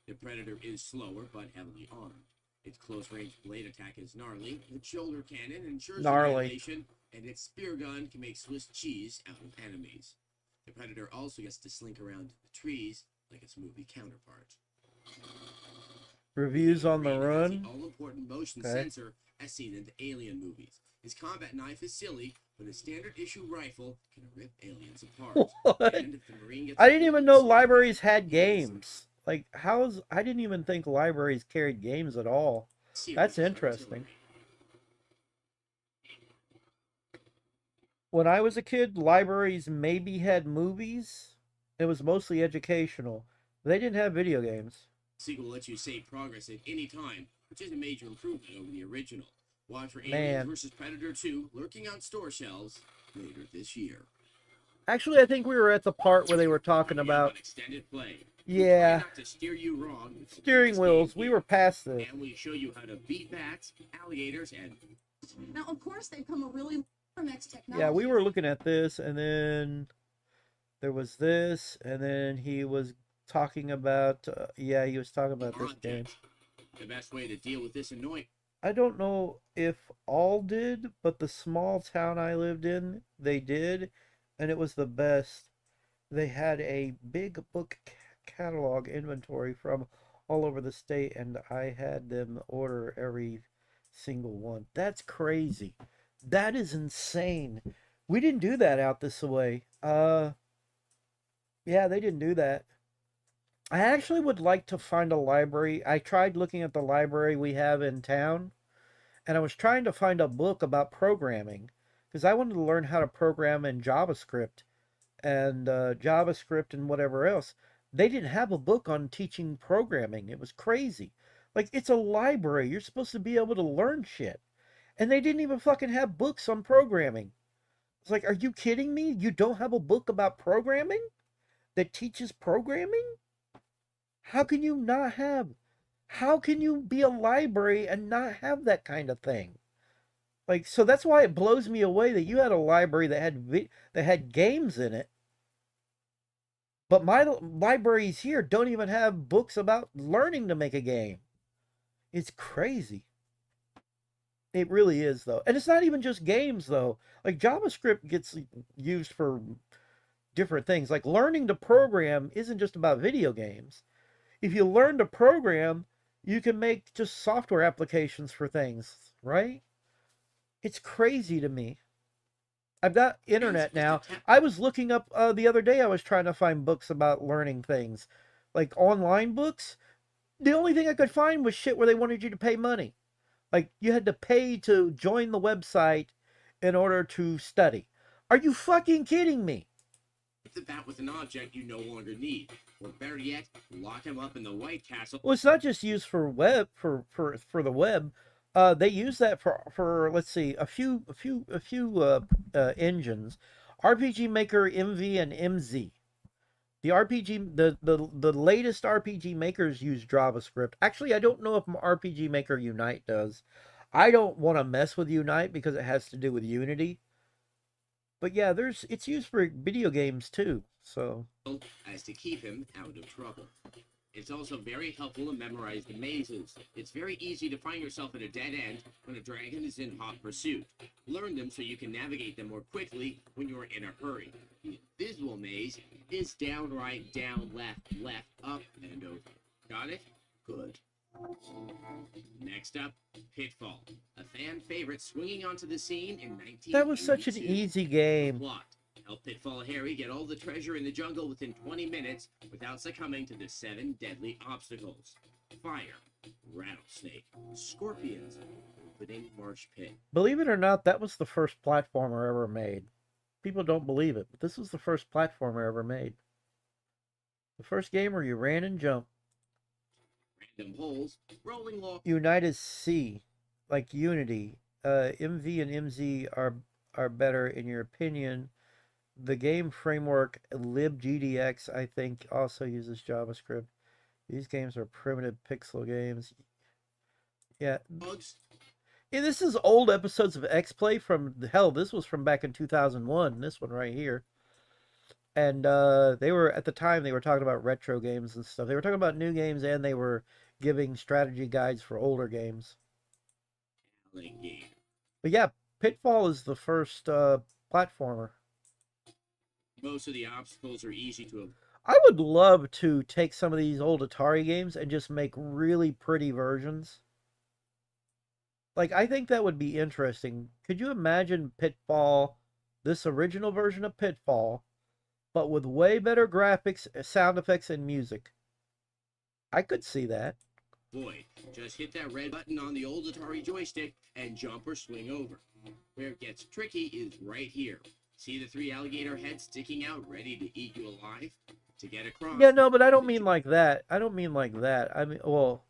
The Predator is slower but heavily armed. Its close-range blade attack is gnarly. Its shoulder cannon ensures annihilation, and its spear gun can make Swiss cheese out of enemies. The Predator also gets to slink around the trees like its movie counterpart. Reviews on the run. All-important motion sensor as seen in the Alien movies. His combat knife is silly, but a standard issue rifle can rip aliens apart. What? And if the Marine gets I didn't even know libraries had games. Like, I didn't even think libraries carried games at all. That's interesting. When I was a kid, libraries maybe had movies. It was mostly educational. They didn't have video games. Sequel lets you save progress at any time, which is a major improvement over the original. Watch for Man. Aliens vs. Predator 2 lurking on store shelves later this year. Actually, I think we were at the part where they were talking about extended play. Yeah. Not to steer you wrong. Steering wheels. We were past this. And we show you how to beat bats, alligators, and Now, of course, they've come a really from next technology. Yeah, we were looking at this, and then there was this, and then he was talking about, he was talking about this game. The best way to deal with this annoying. I don't know if all did, but the small town I lived in, they did, and it was the best. They had a big book catalog inventory from all over the state, and I had them order every single one. That's crazy. That is insane. We didn't do that out this way. Yeah, they didn't do that. I actually would like to find a library. I tried looking at the library we have in town, and I was trying to find a book about programming because I wanted to learn how to program in JavaScript and whatever else. They didn't have a book on teaching programming. It was crazy. Like, it's a library. You're supposed to be able to learn shit. And they didn't even fucking have books on programming. It's like, are you kidding me? You don't have a book about programming that teaches programming? How can you be a library and not have that kind of thing? Like, so that's why it blows me away that you had a library that had games in it. But my libraries here don't even have books about learning to make a game. It's crazy. It really is, though. And it's not even just games, though. Like, JavaScript gets used for different things. Like, learning to program isn't just about video games. If you learn to program, You can make just software applications for things, right? It's crazy to me. I've got internet now. I was looking up the other day, I was trying to find books about learning things, like online books. The only thing I could find was shit where they wanted you to pay money. Like you had to pay to join the website in order to study. Are you fucking kidding me? The bat with an object you no longer need. Or better yet, lock him up in the White Castle. Well, it's not just used for web for the web. They use that for let's see, a few engines. RPG Maker MV and MZ. The latest RPG makers use JavaScript. Actually, I don't know if RPG Maker Unite does. I don't want to mess with Unite because it has to do with Unity. But yeah, it's used for video games too. So as to keep him out of trouble. It's also very helpful to memorize the mazes. It's very easy to find yourself at a dead end when a dragon is in hot pursuit. Learn them so you can navigate them more quickly when you're in a hurry. The invisible maze is down, right, down, left, up, and over. Got it? Good. Next up, Pitfall, a fan favorite swinging onto the scene in 1982. That was such an easy game. Plot. Help Pitfall Harry get all the treasure in the jungle within 20 minutes without succumbing to the 7 deadly obstacles. Fire, rattlesnake, scorpions, opening marsh pit. Believe it or not, that was the first platformer ever made. People don't believe it, but this was the first platformer ever made. The first game where you ran and jumped. Random holes, rolling log. Unite is C, like Unity. MV and MZ are better in your opinion. The game framework libgdx, I think, also uses JavaScript. These games are primitive pixel games. Yeah. And this is old episodes of X-Play from, hell, this was from back in 2001, this one right here. And they were, at the time, they were talking about retro games and stuff. They were talking about new games, and they were giving strategy guides for older games. But yeah, Pitfall is the first platformer. Most of the obstacles are easy to avoid. I would love to take some of these old Atari games and just make really pretty versions. Like, I think that would be interesting. Could you imagine Pitfall, this original version of Pitfall, but with way better graphics, sound effects, and music? I could see that. Boy, just hit that red button on the old Atari joystick and jump or swing over. Where it gets tricky is right here. See the 3 alligator heads sticking out, ready to eat you alive? To get across... Yeah, no, but I don't mean like that. I don't mean like that. I mean, well,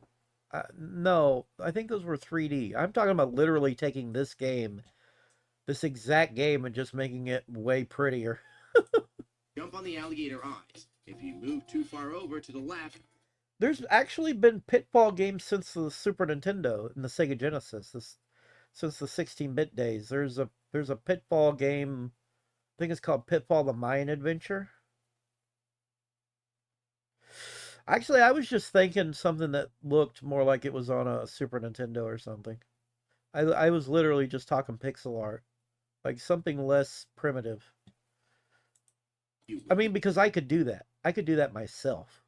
no, I think those were 3D. I'm talking about literally taking this game, this exact game, and just making it way prettier. Jump on the alligator eyes. If you move too far over to the left... There's actually been Pitfall games since the Super Nintendo and the Sega Genesis. Since the 16-bit days. There's a Pitfall game... I think it's called Pitfall: The Mayan Adventure. Actually, I was just thinking something that looked more like it was on a Super Nintendo or something. I was literally just talking pixel art. Like something less primitive. I mean, because I could do that. I could do that myself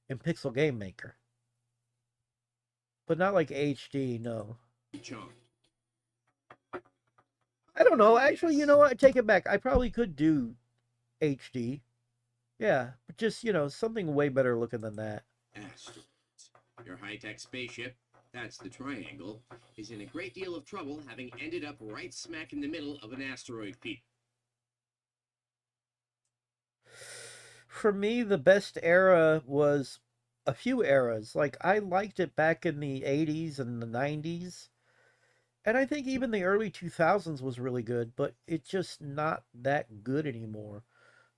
in Pixel Game Maker. But not like HD, no. I don't know. Actually, you know what? I take it back. I probably could do HD. Yeah, but just, you know, something way better looking than that. Asteroids. Your high-tech spaceship, that's the triangle, is in a great deal of trouble having ended up right smack in the middle of an asteroid field. For me, the best era was a few eras. Like, I liked it back in the 80s and the 90s. And I think even the early 2000s was really good, but it's just not that good anymore.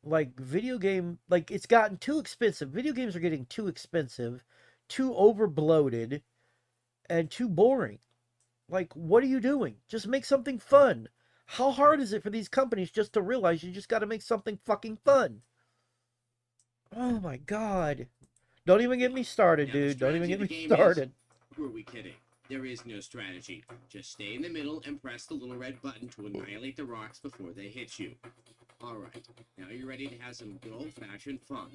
Like, video game, like, it's gotten too expensive. Video games are getting too expensive, too overbloated, and too boring. Like, what are you doing? Just make something fun. How hard is it for these companies just to realize you just got to make something fucking fun? Oh my god. Don't even get me started, dude. Don't even get me started. Who are we kidding? There is no strategy. Just stay in the middle and press the little red button to annihilate the rocks before they hit you. Alright, now you're ready to have some good old-fashioned fun.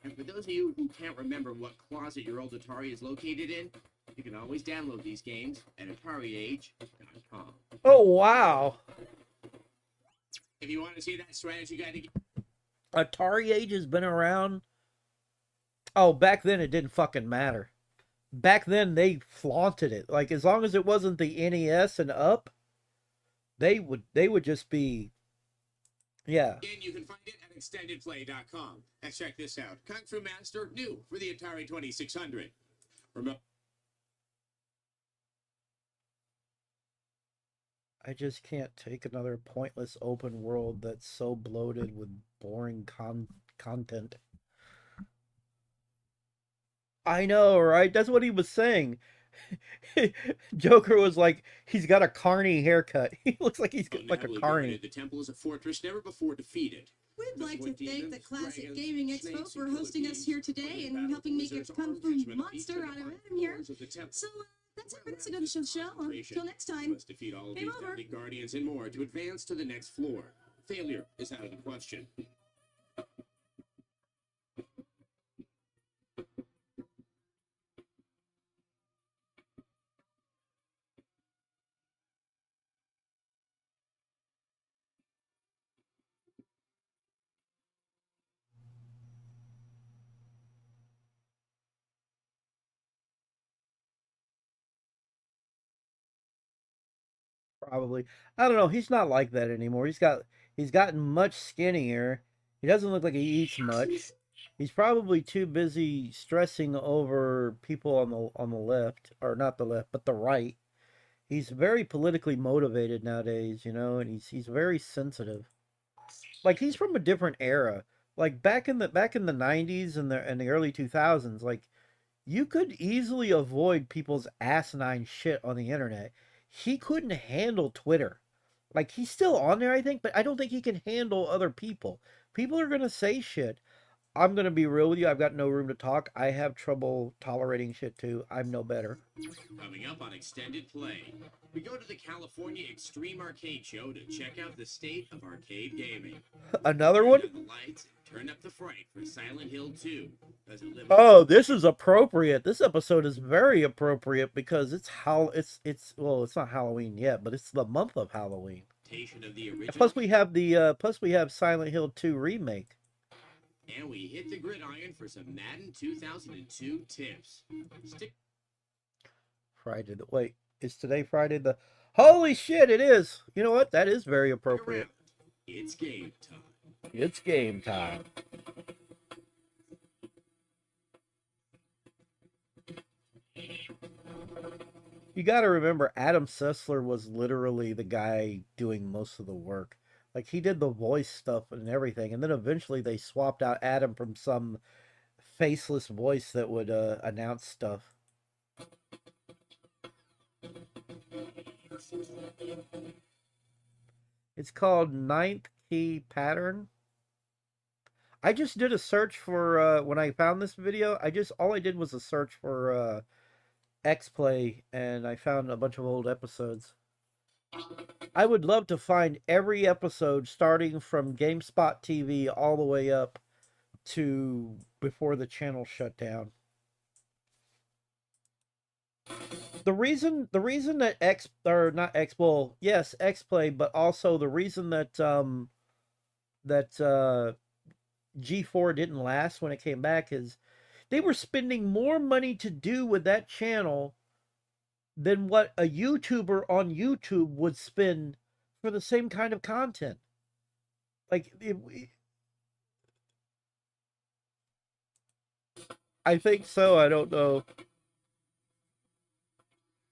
And for those of you who can't remember what closet your old Atari is located in, You can always download these games at AtariAge.com. Oh, wow. If you want to see that strategy guide, Atari Age has been around. Oh, back then it didn't fucking matter. Back then they flaunted it. Like, as long as it wasn't the NES and up, they would just be, yeah. again, you can find it at extendedplay.com. And check this out. Kung Fu Master, new for the Atari 2600. Remember, I just can't take another pointless open world that's so bloated with boring content. I know, right? That's what he was saying. Joker was like, he's got a carny haircut. He looks like he's like a carny. the temple is a fortress never before defeated. We'd like to thank the Classic Gaming Expo for hosting us here today and helping make a Kung Fu monster out of Adam here. So that's it for this edition of the show. Until next time, Must defeat all of game these over. deadly guardians and more to advance to the next floor. Failure is out of the question. Probably. I don't know. He's not like that anymore. He's gotten much skinnier. He doesn't look like he eats much. He's probably too busy stressing over people on the left, or not the left, but the right. He's very politically motivated nowadays, you know, and he's very sensitive. Like, he's from a different era. Like, back in the 90s and the early 2000s, like, you could easily avoid people's asinine shit on the internet. He couldn't handle Twitter. Like, he's still on there, I think, but I don't think he can handle other people. People are going to say shit. I'm going to be real with you. I've got no room to talk. I have trouble tolerating shit, too. I'm no better. Coming up on Extended Play, we go to the California Extreme Arcade Show to check out the state of arcade gaming. Another one? Turn down the lights, turn up the fright for Silent Hill 2. Does it live Oh, this is appropriate. This episode is very appropriate because it's well, it's not Halloween yet, but it's the month of Halloween. of the original, Plus we have Silent Hill 2 remake. and we hit the gridiron for some Madden 2002 tips. Friday the wait, is today Friday the Holy shit, it is. You know what? That is very appropriate. It's game time. It's game time. You got to remember, Adam Sessler was literally the guy doing most of the work. Like, he did the voice stuff and everything, and then eventually they swapped out Adam from some faceless voice that would announce stuff. It's called Ninth Key Pattern. I just did a search for when I found this video. All I did was a search for X-Play, and I found a bunch of old episodes. I would love to find every episode starting from GameSpot TV all the way up to before the channel shut down. The reason that X-Play, but also the reason that G4 didn't last when it came back is they were spending more money to do with that channel than what a YouTuber on YouTube would spend for the same kind of content. Like, I think so. I don't know.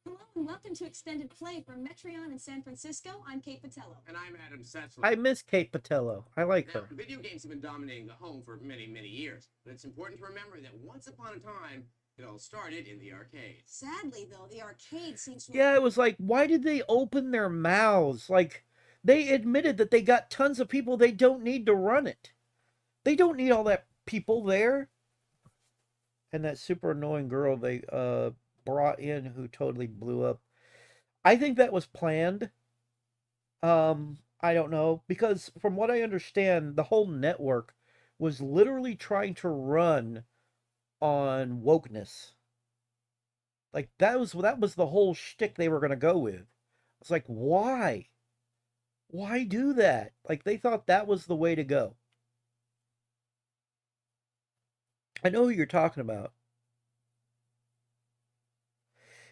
Hello and welcome to Extended Play from Metreon in San Francisco. I'm Kate Patello. And I'm Adam Sessler. I miss Kate Patello. I like Now, her. video games have been dominating the home for many, many years. But it's important to remember that once upon a time, it all started in the arcade. Sadly, though, the arcade seems to Yeah, it was like, why did they open their mouths? Like, they admitted that they got tons of people. They don't need to run it. They don't need all that people there. And that super annoying girl they brought in who totally blew up. I think that was planned. I don't know, because from what I understand, the whole network was literally trying to run on wokeness. Like that was the whole shtick they were gonna go with. It's like, why? Why do that? Like they thought that was the way to go. I know who you're talking about.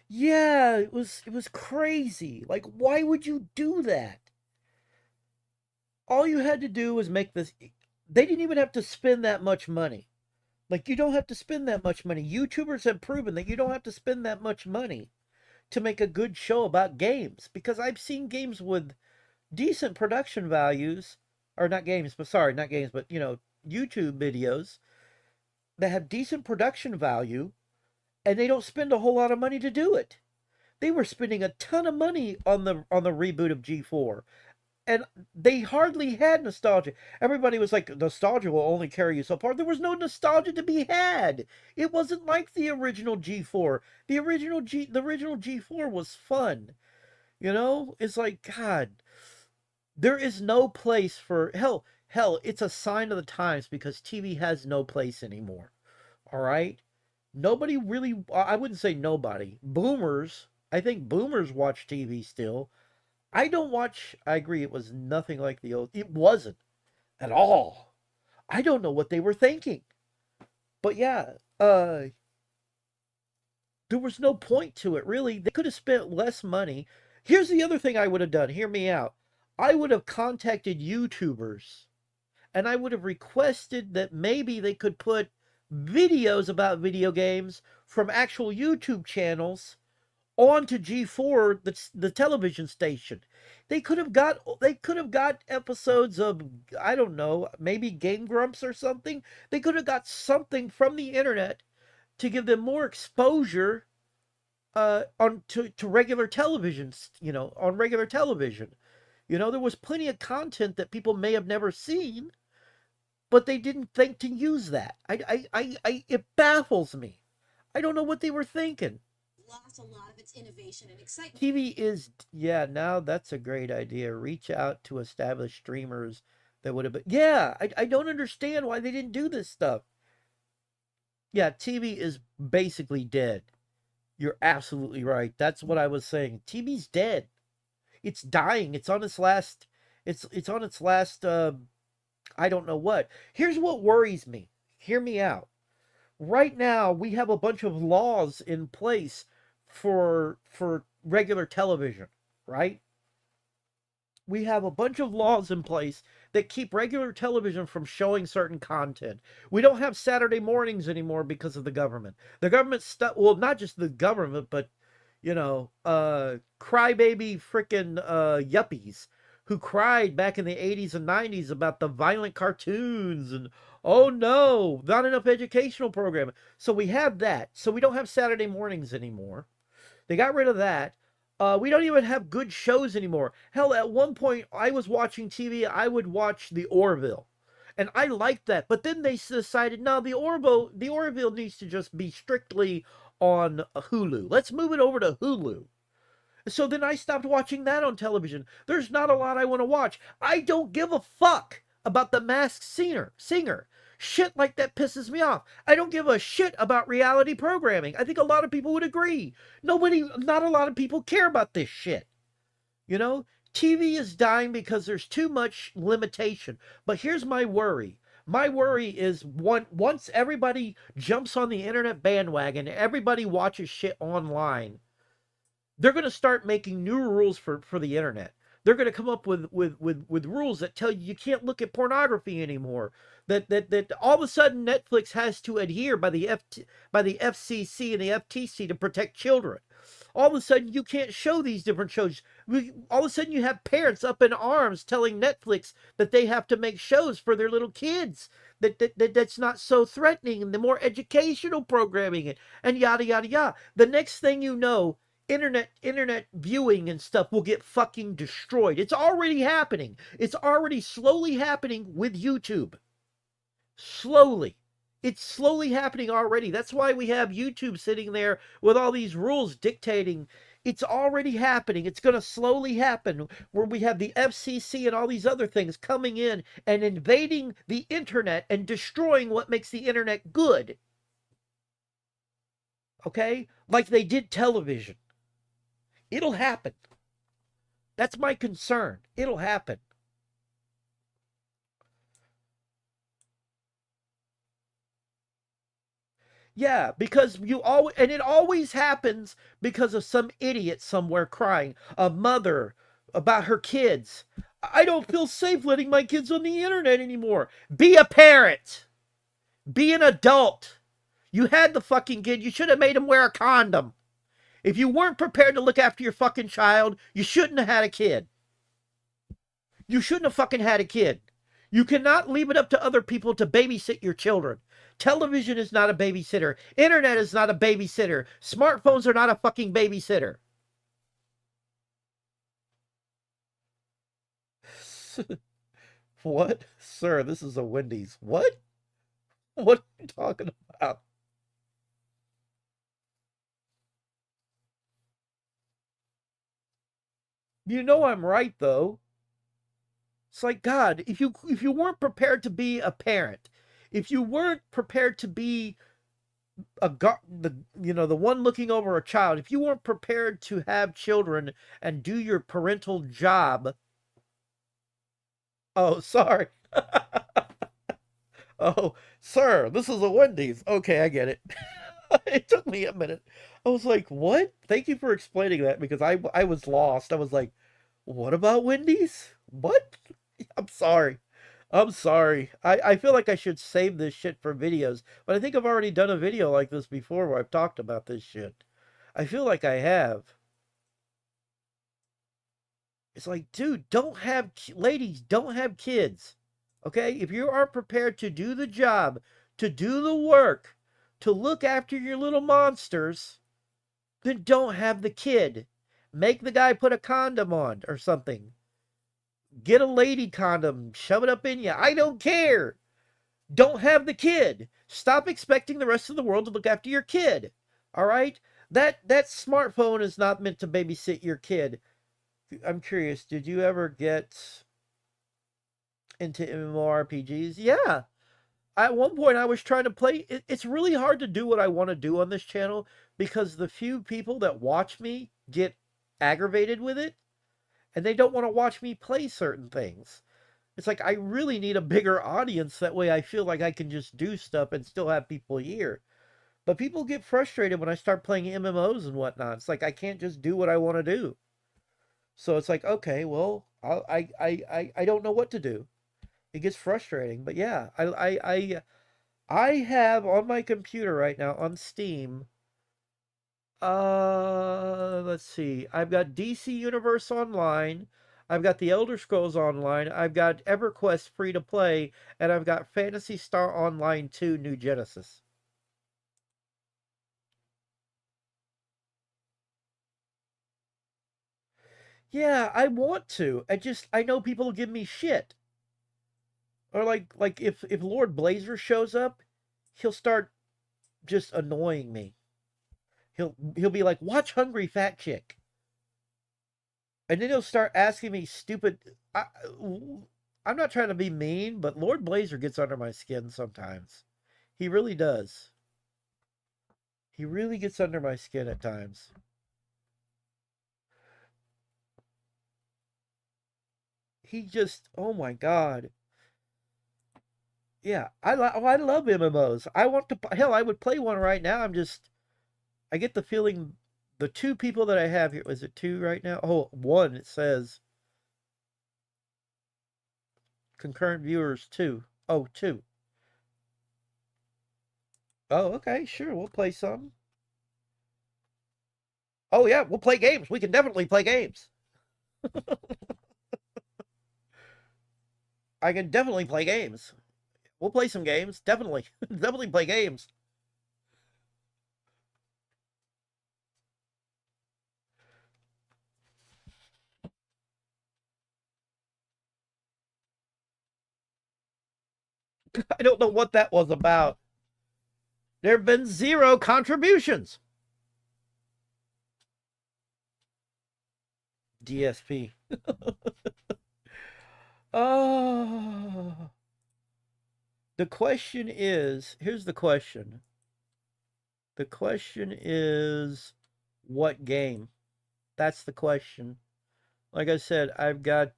Yeah, it was crazy. Like, why would you do that? All you had to do was make this. They didn't even have to spend that much money. Like, you don't have to spend that much money. YouTubers have proven that you don't have to spend that much money to make a good show about games. Because I've seen games with decent production values, or not games, but sorry, not games, but YouTube videos that have decent production value, and they don't spend a whole lot of money to do it. They were spending a ton of money on the reboot of G4, and they hardly had nostalgia. Everybody was like, nostalgia will only carry you so far. There was no nostalgia to be had. It wasn't like the original G4. The original G4 was fun. It's like, God, there is no place for hell, it's a sign of the times because TV has no place anymore. All right? Nobody really, I wouldn't say nobody. Boomers, I think boomers watch TV still. I don't watch, I agree, it was nothing like the old, it wasn't at all. I don't know what they were thinking. But yeah, there was no point to it, really. They could have spent less money. Here's the other thing I would have done. Hear me out. I would have contacted YouTubers and I would have requested that maybe they could put videos about video games from actual YouTube channels onto G4, the television station. They could have got episodes of, I don't know, maybe Game Grumps or something. They could have got something from the internet to give them more exposure on to regular television, on regular television. There was plenty of content that people may have never seen, but they didn't think to use that. It baffles me. I don't know what they were thinking. Lost a lot of its innovation and excitement. TV is, yeah, now that's a great idea. Reach out to established streamers that would have been, yeah, I don't understand why they didn't do this stuff. Yeah, TV is basically dead. You're absolutely right. That's what I was saying. TV's dead. It's dying. It's on its last, it's on its last, I don't know what. Here's what worries me. Hear me out. Right now, we have a bunch of laws in place for regular television, right? We have a bunch of laws in place that keep regular television from showing certain content. We don't have Saturday mornings anymore because of the government. The government well, not just the government, but crybaby freaking yuppies who cried back in the 80s and 90s about the violent cartoons and, oh no, not enough educational programming. So we have that. So we don't have Saturday mornings anymore. They got rid of that. We don't even have good shows anymore. Hell, at one point, I was watching TV, I would watch The Orville. And I liked that. But then they decided, no, The Orville needs to just be strictly on Hulu. Let's move it over to Hulu. So then I stopped watching that on television. There's not a lot I want to watch. I don't give a fuck about The Masked Singer. Shit like that pisses me off. I don't give a shit about reality programming. I think a lot of people would agree. Not a lot of people care about this shit. TV is dying because there's too much limitation. But here's my worry. My worry is once everybody jumps on the internet bandwagon, everybody watches shit online, they're going to start making new rules for the internet. They're going to come up with rules that tell you can't look at pornography anymore. That all of a sudden Netflix has to adhere by the FCC and the FTC to protect children. All of a sudden you can't show these different shows. All of a sudden you have parents up in arms telling Netflix that they have to make shows for their little kids that's not so threatening, and the more educational programming and yada yada yada. The next thing you know, internet viewing and stuff will get fucking destroyed. It's already happening. It's already slowly happening with YouTube. Slowly. It's slowly happening already. That's why we have YouTube sitting there with all these rules dictating. It's already happening. It's going to slowly happen, where we have the FCC and all these other things coming in and invading the internet and destroying what makes the internet good. Okay? Like they did television. It'll happen. That's my concern. It'll happen. Yeah, because you always, and it always happens because of some idiot somewhere crying, a mother about her kids. I don't feel safe letting my kids on the internet anymore. Be a parent. Be an adult. You had the fucking kid. You should have made him wear a condom. If you weren't prepared to look after your fucking child, you shouldn't have had a kid. You shouldn't have fucking had a kid. You cannot leave it up to other people to babysit your children. Television is not a babysitter. Internet is not a babysitter. Smartphones are not a fucking babysitter. What? Sir, this is a Wendy's. What? What are you talking about? You know I'm right, though. It's like, God, if you weren't prepared to be a parent, if you weren't prepared to be the one looking over a child, if you weren't prepared to have children and do your parental job. Oh, sorry. Oh, sir, this is a Wendy's. Okay, I get it. It took me a minute. I was like, what? Thank you for explaining that, because I was lost. I was like, what about Wendy's? What? I'm sorry. I'm sorry. I feel like I should save this shit for videos, but I think I've already done a video like this before where I've talked about this shit. I feel like I have. It's like, dude, ladies, don't have kids. Okay? If you aren't prepared to do the job, to do the work, to look after your little monsters, then don't have the kid. Make the guy put a condom on or something. Get a lady condom, shove it up in you. I don't care. Don't have the kid. Stop expecting the rest of the world to look after your kid. All right? That smartphone is not meant to babysit your kid. I'm curious, did you ever get into MMORPGs? Yeah. At one point I was trying to play. It's really hard to do what I want to do on this channel because the few people that watch me get aggravated with it and they don't want to watch me play certain things. It's like I really need a bigger audience. That way I feel like I can just do stuff and still have people here. But people get frustrated when I start playing MMOs and whatnot. It's like I can't just do what I want to do. So it's like, okay, well, I don't know what to do. It gets frustrating. But yeah, I have on my computer right now on Steam. Let's see. I've got DC Universe Online. I've got the Elder Scrolls Online. I've got EverQuest free to play, and I've got Phantasy Star Online 2 New Genesis. Yeah, I want to. I know people will give me shit. Or like if Lord Blazer shows up, he'll start just annoying me. He'll be like, "Watch Hungry Fat Chick." And then he'll start asking me stupid. I'm not trying to be mean, but Lord Blazer gets under my skin sometimes. He really does. He really gets under my skin at times. He just, oh my God. Yeah, I love MMOs. I want to, hell, I would play one right now. I get the feeling the two people that I have here, is it two right now? Oh, one, it says. Concurrent viewers, two. Oh, two. Oh, okay, sure, we'll play some. Oh, yeah, we'll play games. We can definitely play games. I can definitely play games. We'll play some games. Definitely. Definitely play games. I don't know what that was about. There have been 0 contributions. DSP. Oh. The question is, here's the question. The question is, what game? That's the question. Like I said, I've got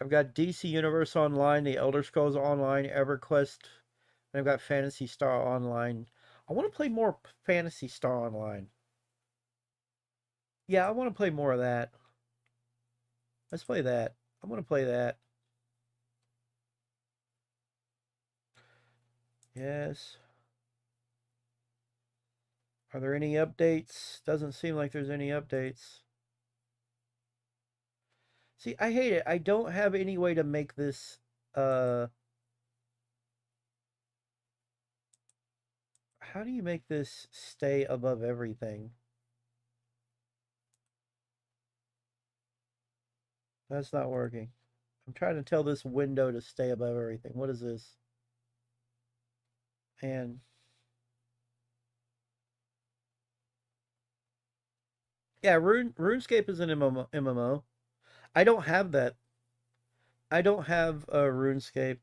DC Universe Online, The Elder Scrolls Online, EverQuest, and I've got Fantasy Star Online. I want to play more Fantasy Star Online. Yeah, I want to play more of that. Let's play that. I want to play that. Yes. Are there any updates? Doesn't seem like there's any updates. See, I hate it. I don't have any way to make this, how do you make this stay above everything? That's not working. I'm trying to tell this window to stay above everything. What is this? And yeah, RuneScape is an MMO. I don't have that. I don't have a RuneScape.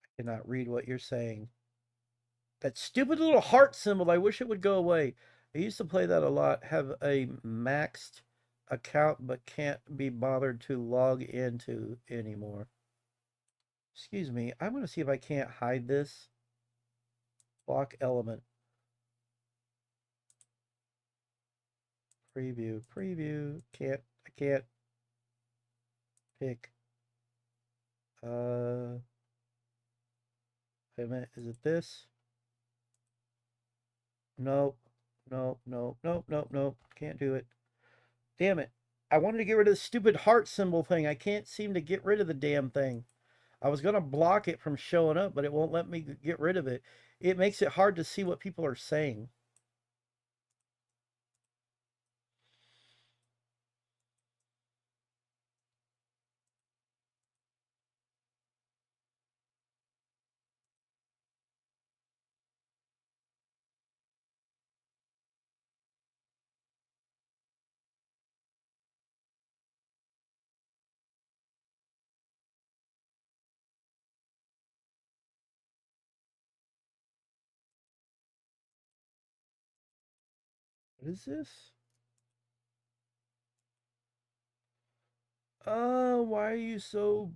I cannot read what you're saying. That stupid little heart symbol, I wish it would go away. I used to play that a lot, have a maxed account, but can't be bothered to log into anymore. Excuse me, I'm going to see if I can't hide this. Block element. Preview, preview. I can't pick. Wait a minute, is it this? Nope, nope, nope, nope, nope, nope. Can't do it. Damn it. I wanted to get rid of the stupid heart symbol thing. I can't seem to get rid of the damn thing. I was going to block it from showing up, but it won't let me get rid of it. It makes it hard to see what people are saying. What is this? Why are you so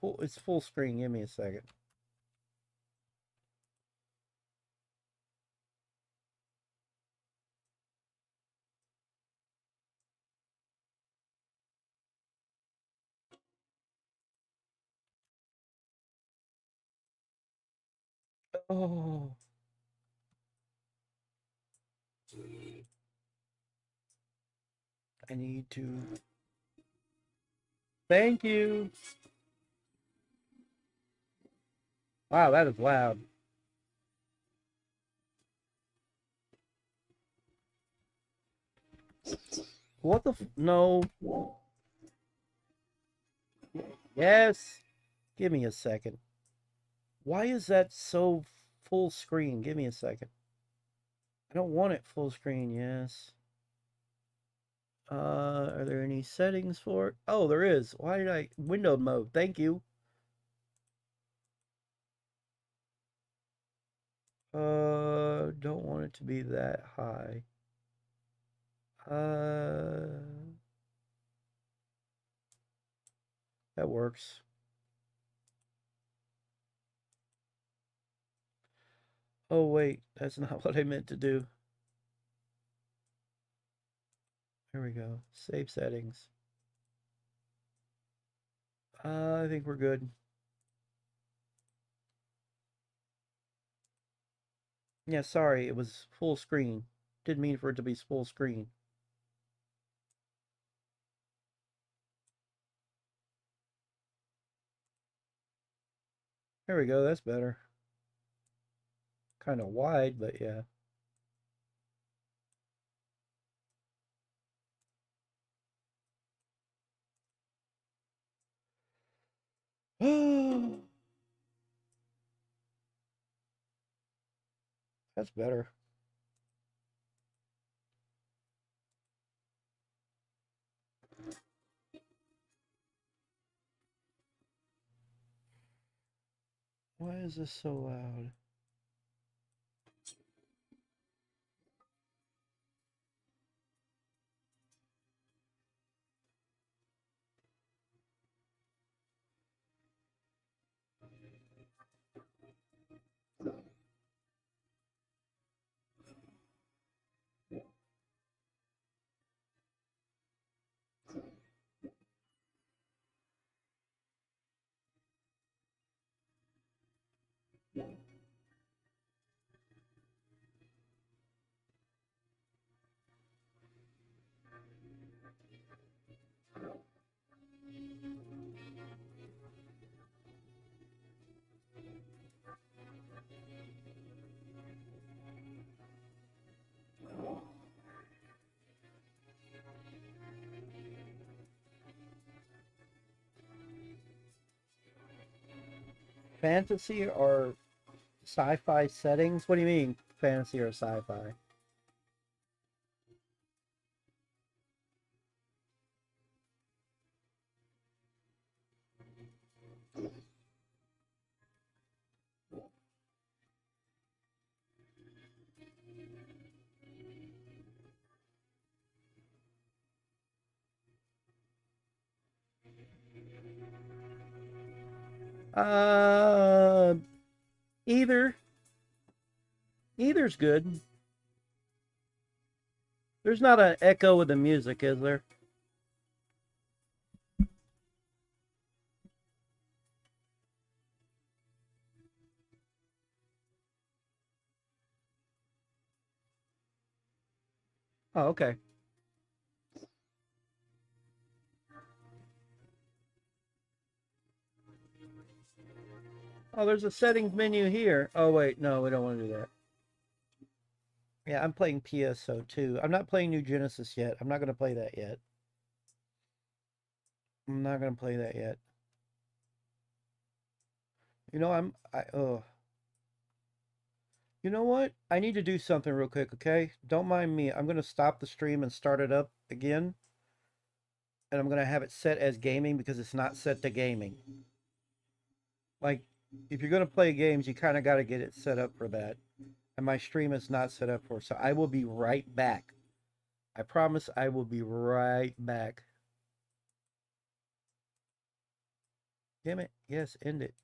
full? It's full screen. Give me a second. Oh. I need to. Thank you. Wow, that is loud. What the no. Yes. Give me a second. Why is that so full screen? Give me a second. I don't want it full screen, yes. Are there any settings for it? Oh, there is. Why did I window mode? Thank you. Don't want it to be that high. That works. Oh, wait, that's not what I meant to do. There we go. Save settings. I think we're good. Yeah, sorry, it was full screen. Didn't mean for it to be full screen. There we go, that's better. Kind of wide, but yeah. That's better. Why is this so loud? Fantasy or sci-fi settings? What do you mean, fantasy or sci-fi? Uh, either. Either's good. There's not an echo with the music, is there? Oh, okay. Oh, there's a settings menu here. Oh, wait, no, we don't want to do that. Yeah, I'm playing PSO2. I'm not playing New Genesis yet. I'm not going to play that yet. I'm not going to play that yet. You know, you know what? I need to do something real quick, okay? Don't mind me. I'm going to stop the stream and start it up again. And I'm going to have it set as gaming because it's not set to gaming. Like, if you're going to play games, you kind of got to get it set up for that. And my stream is not set up for it. So I will be right back. I promise I will be right back. Damn it. Yes, end it.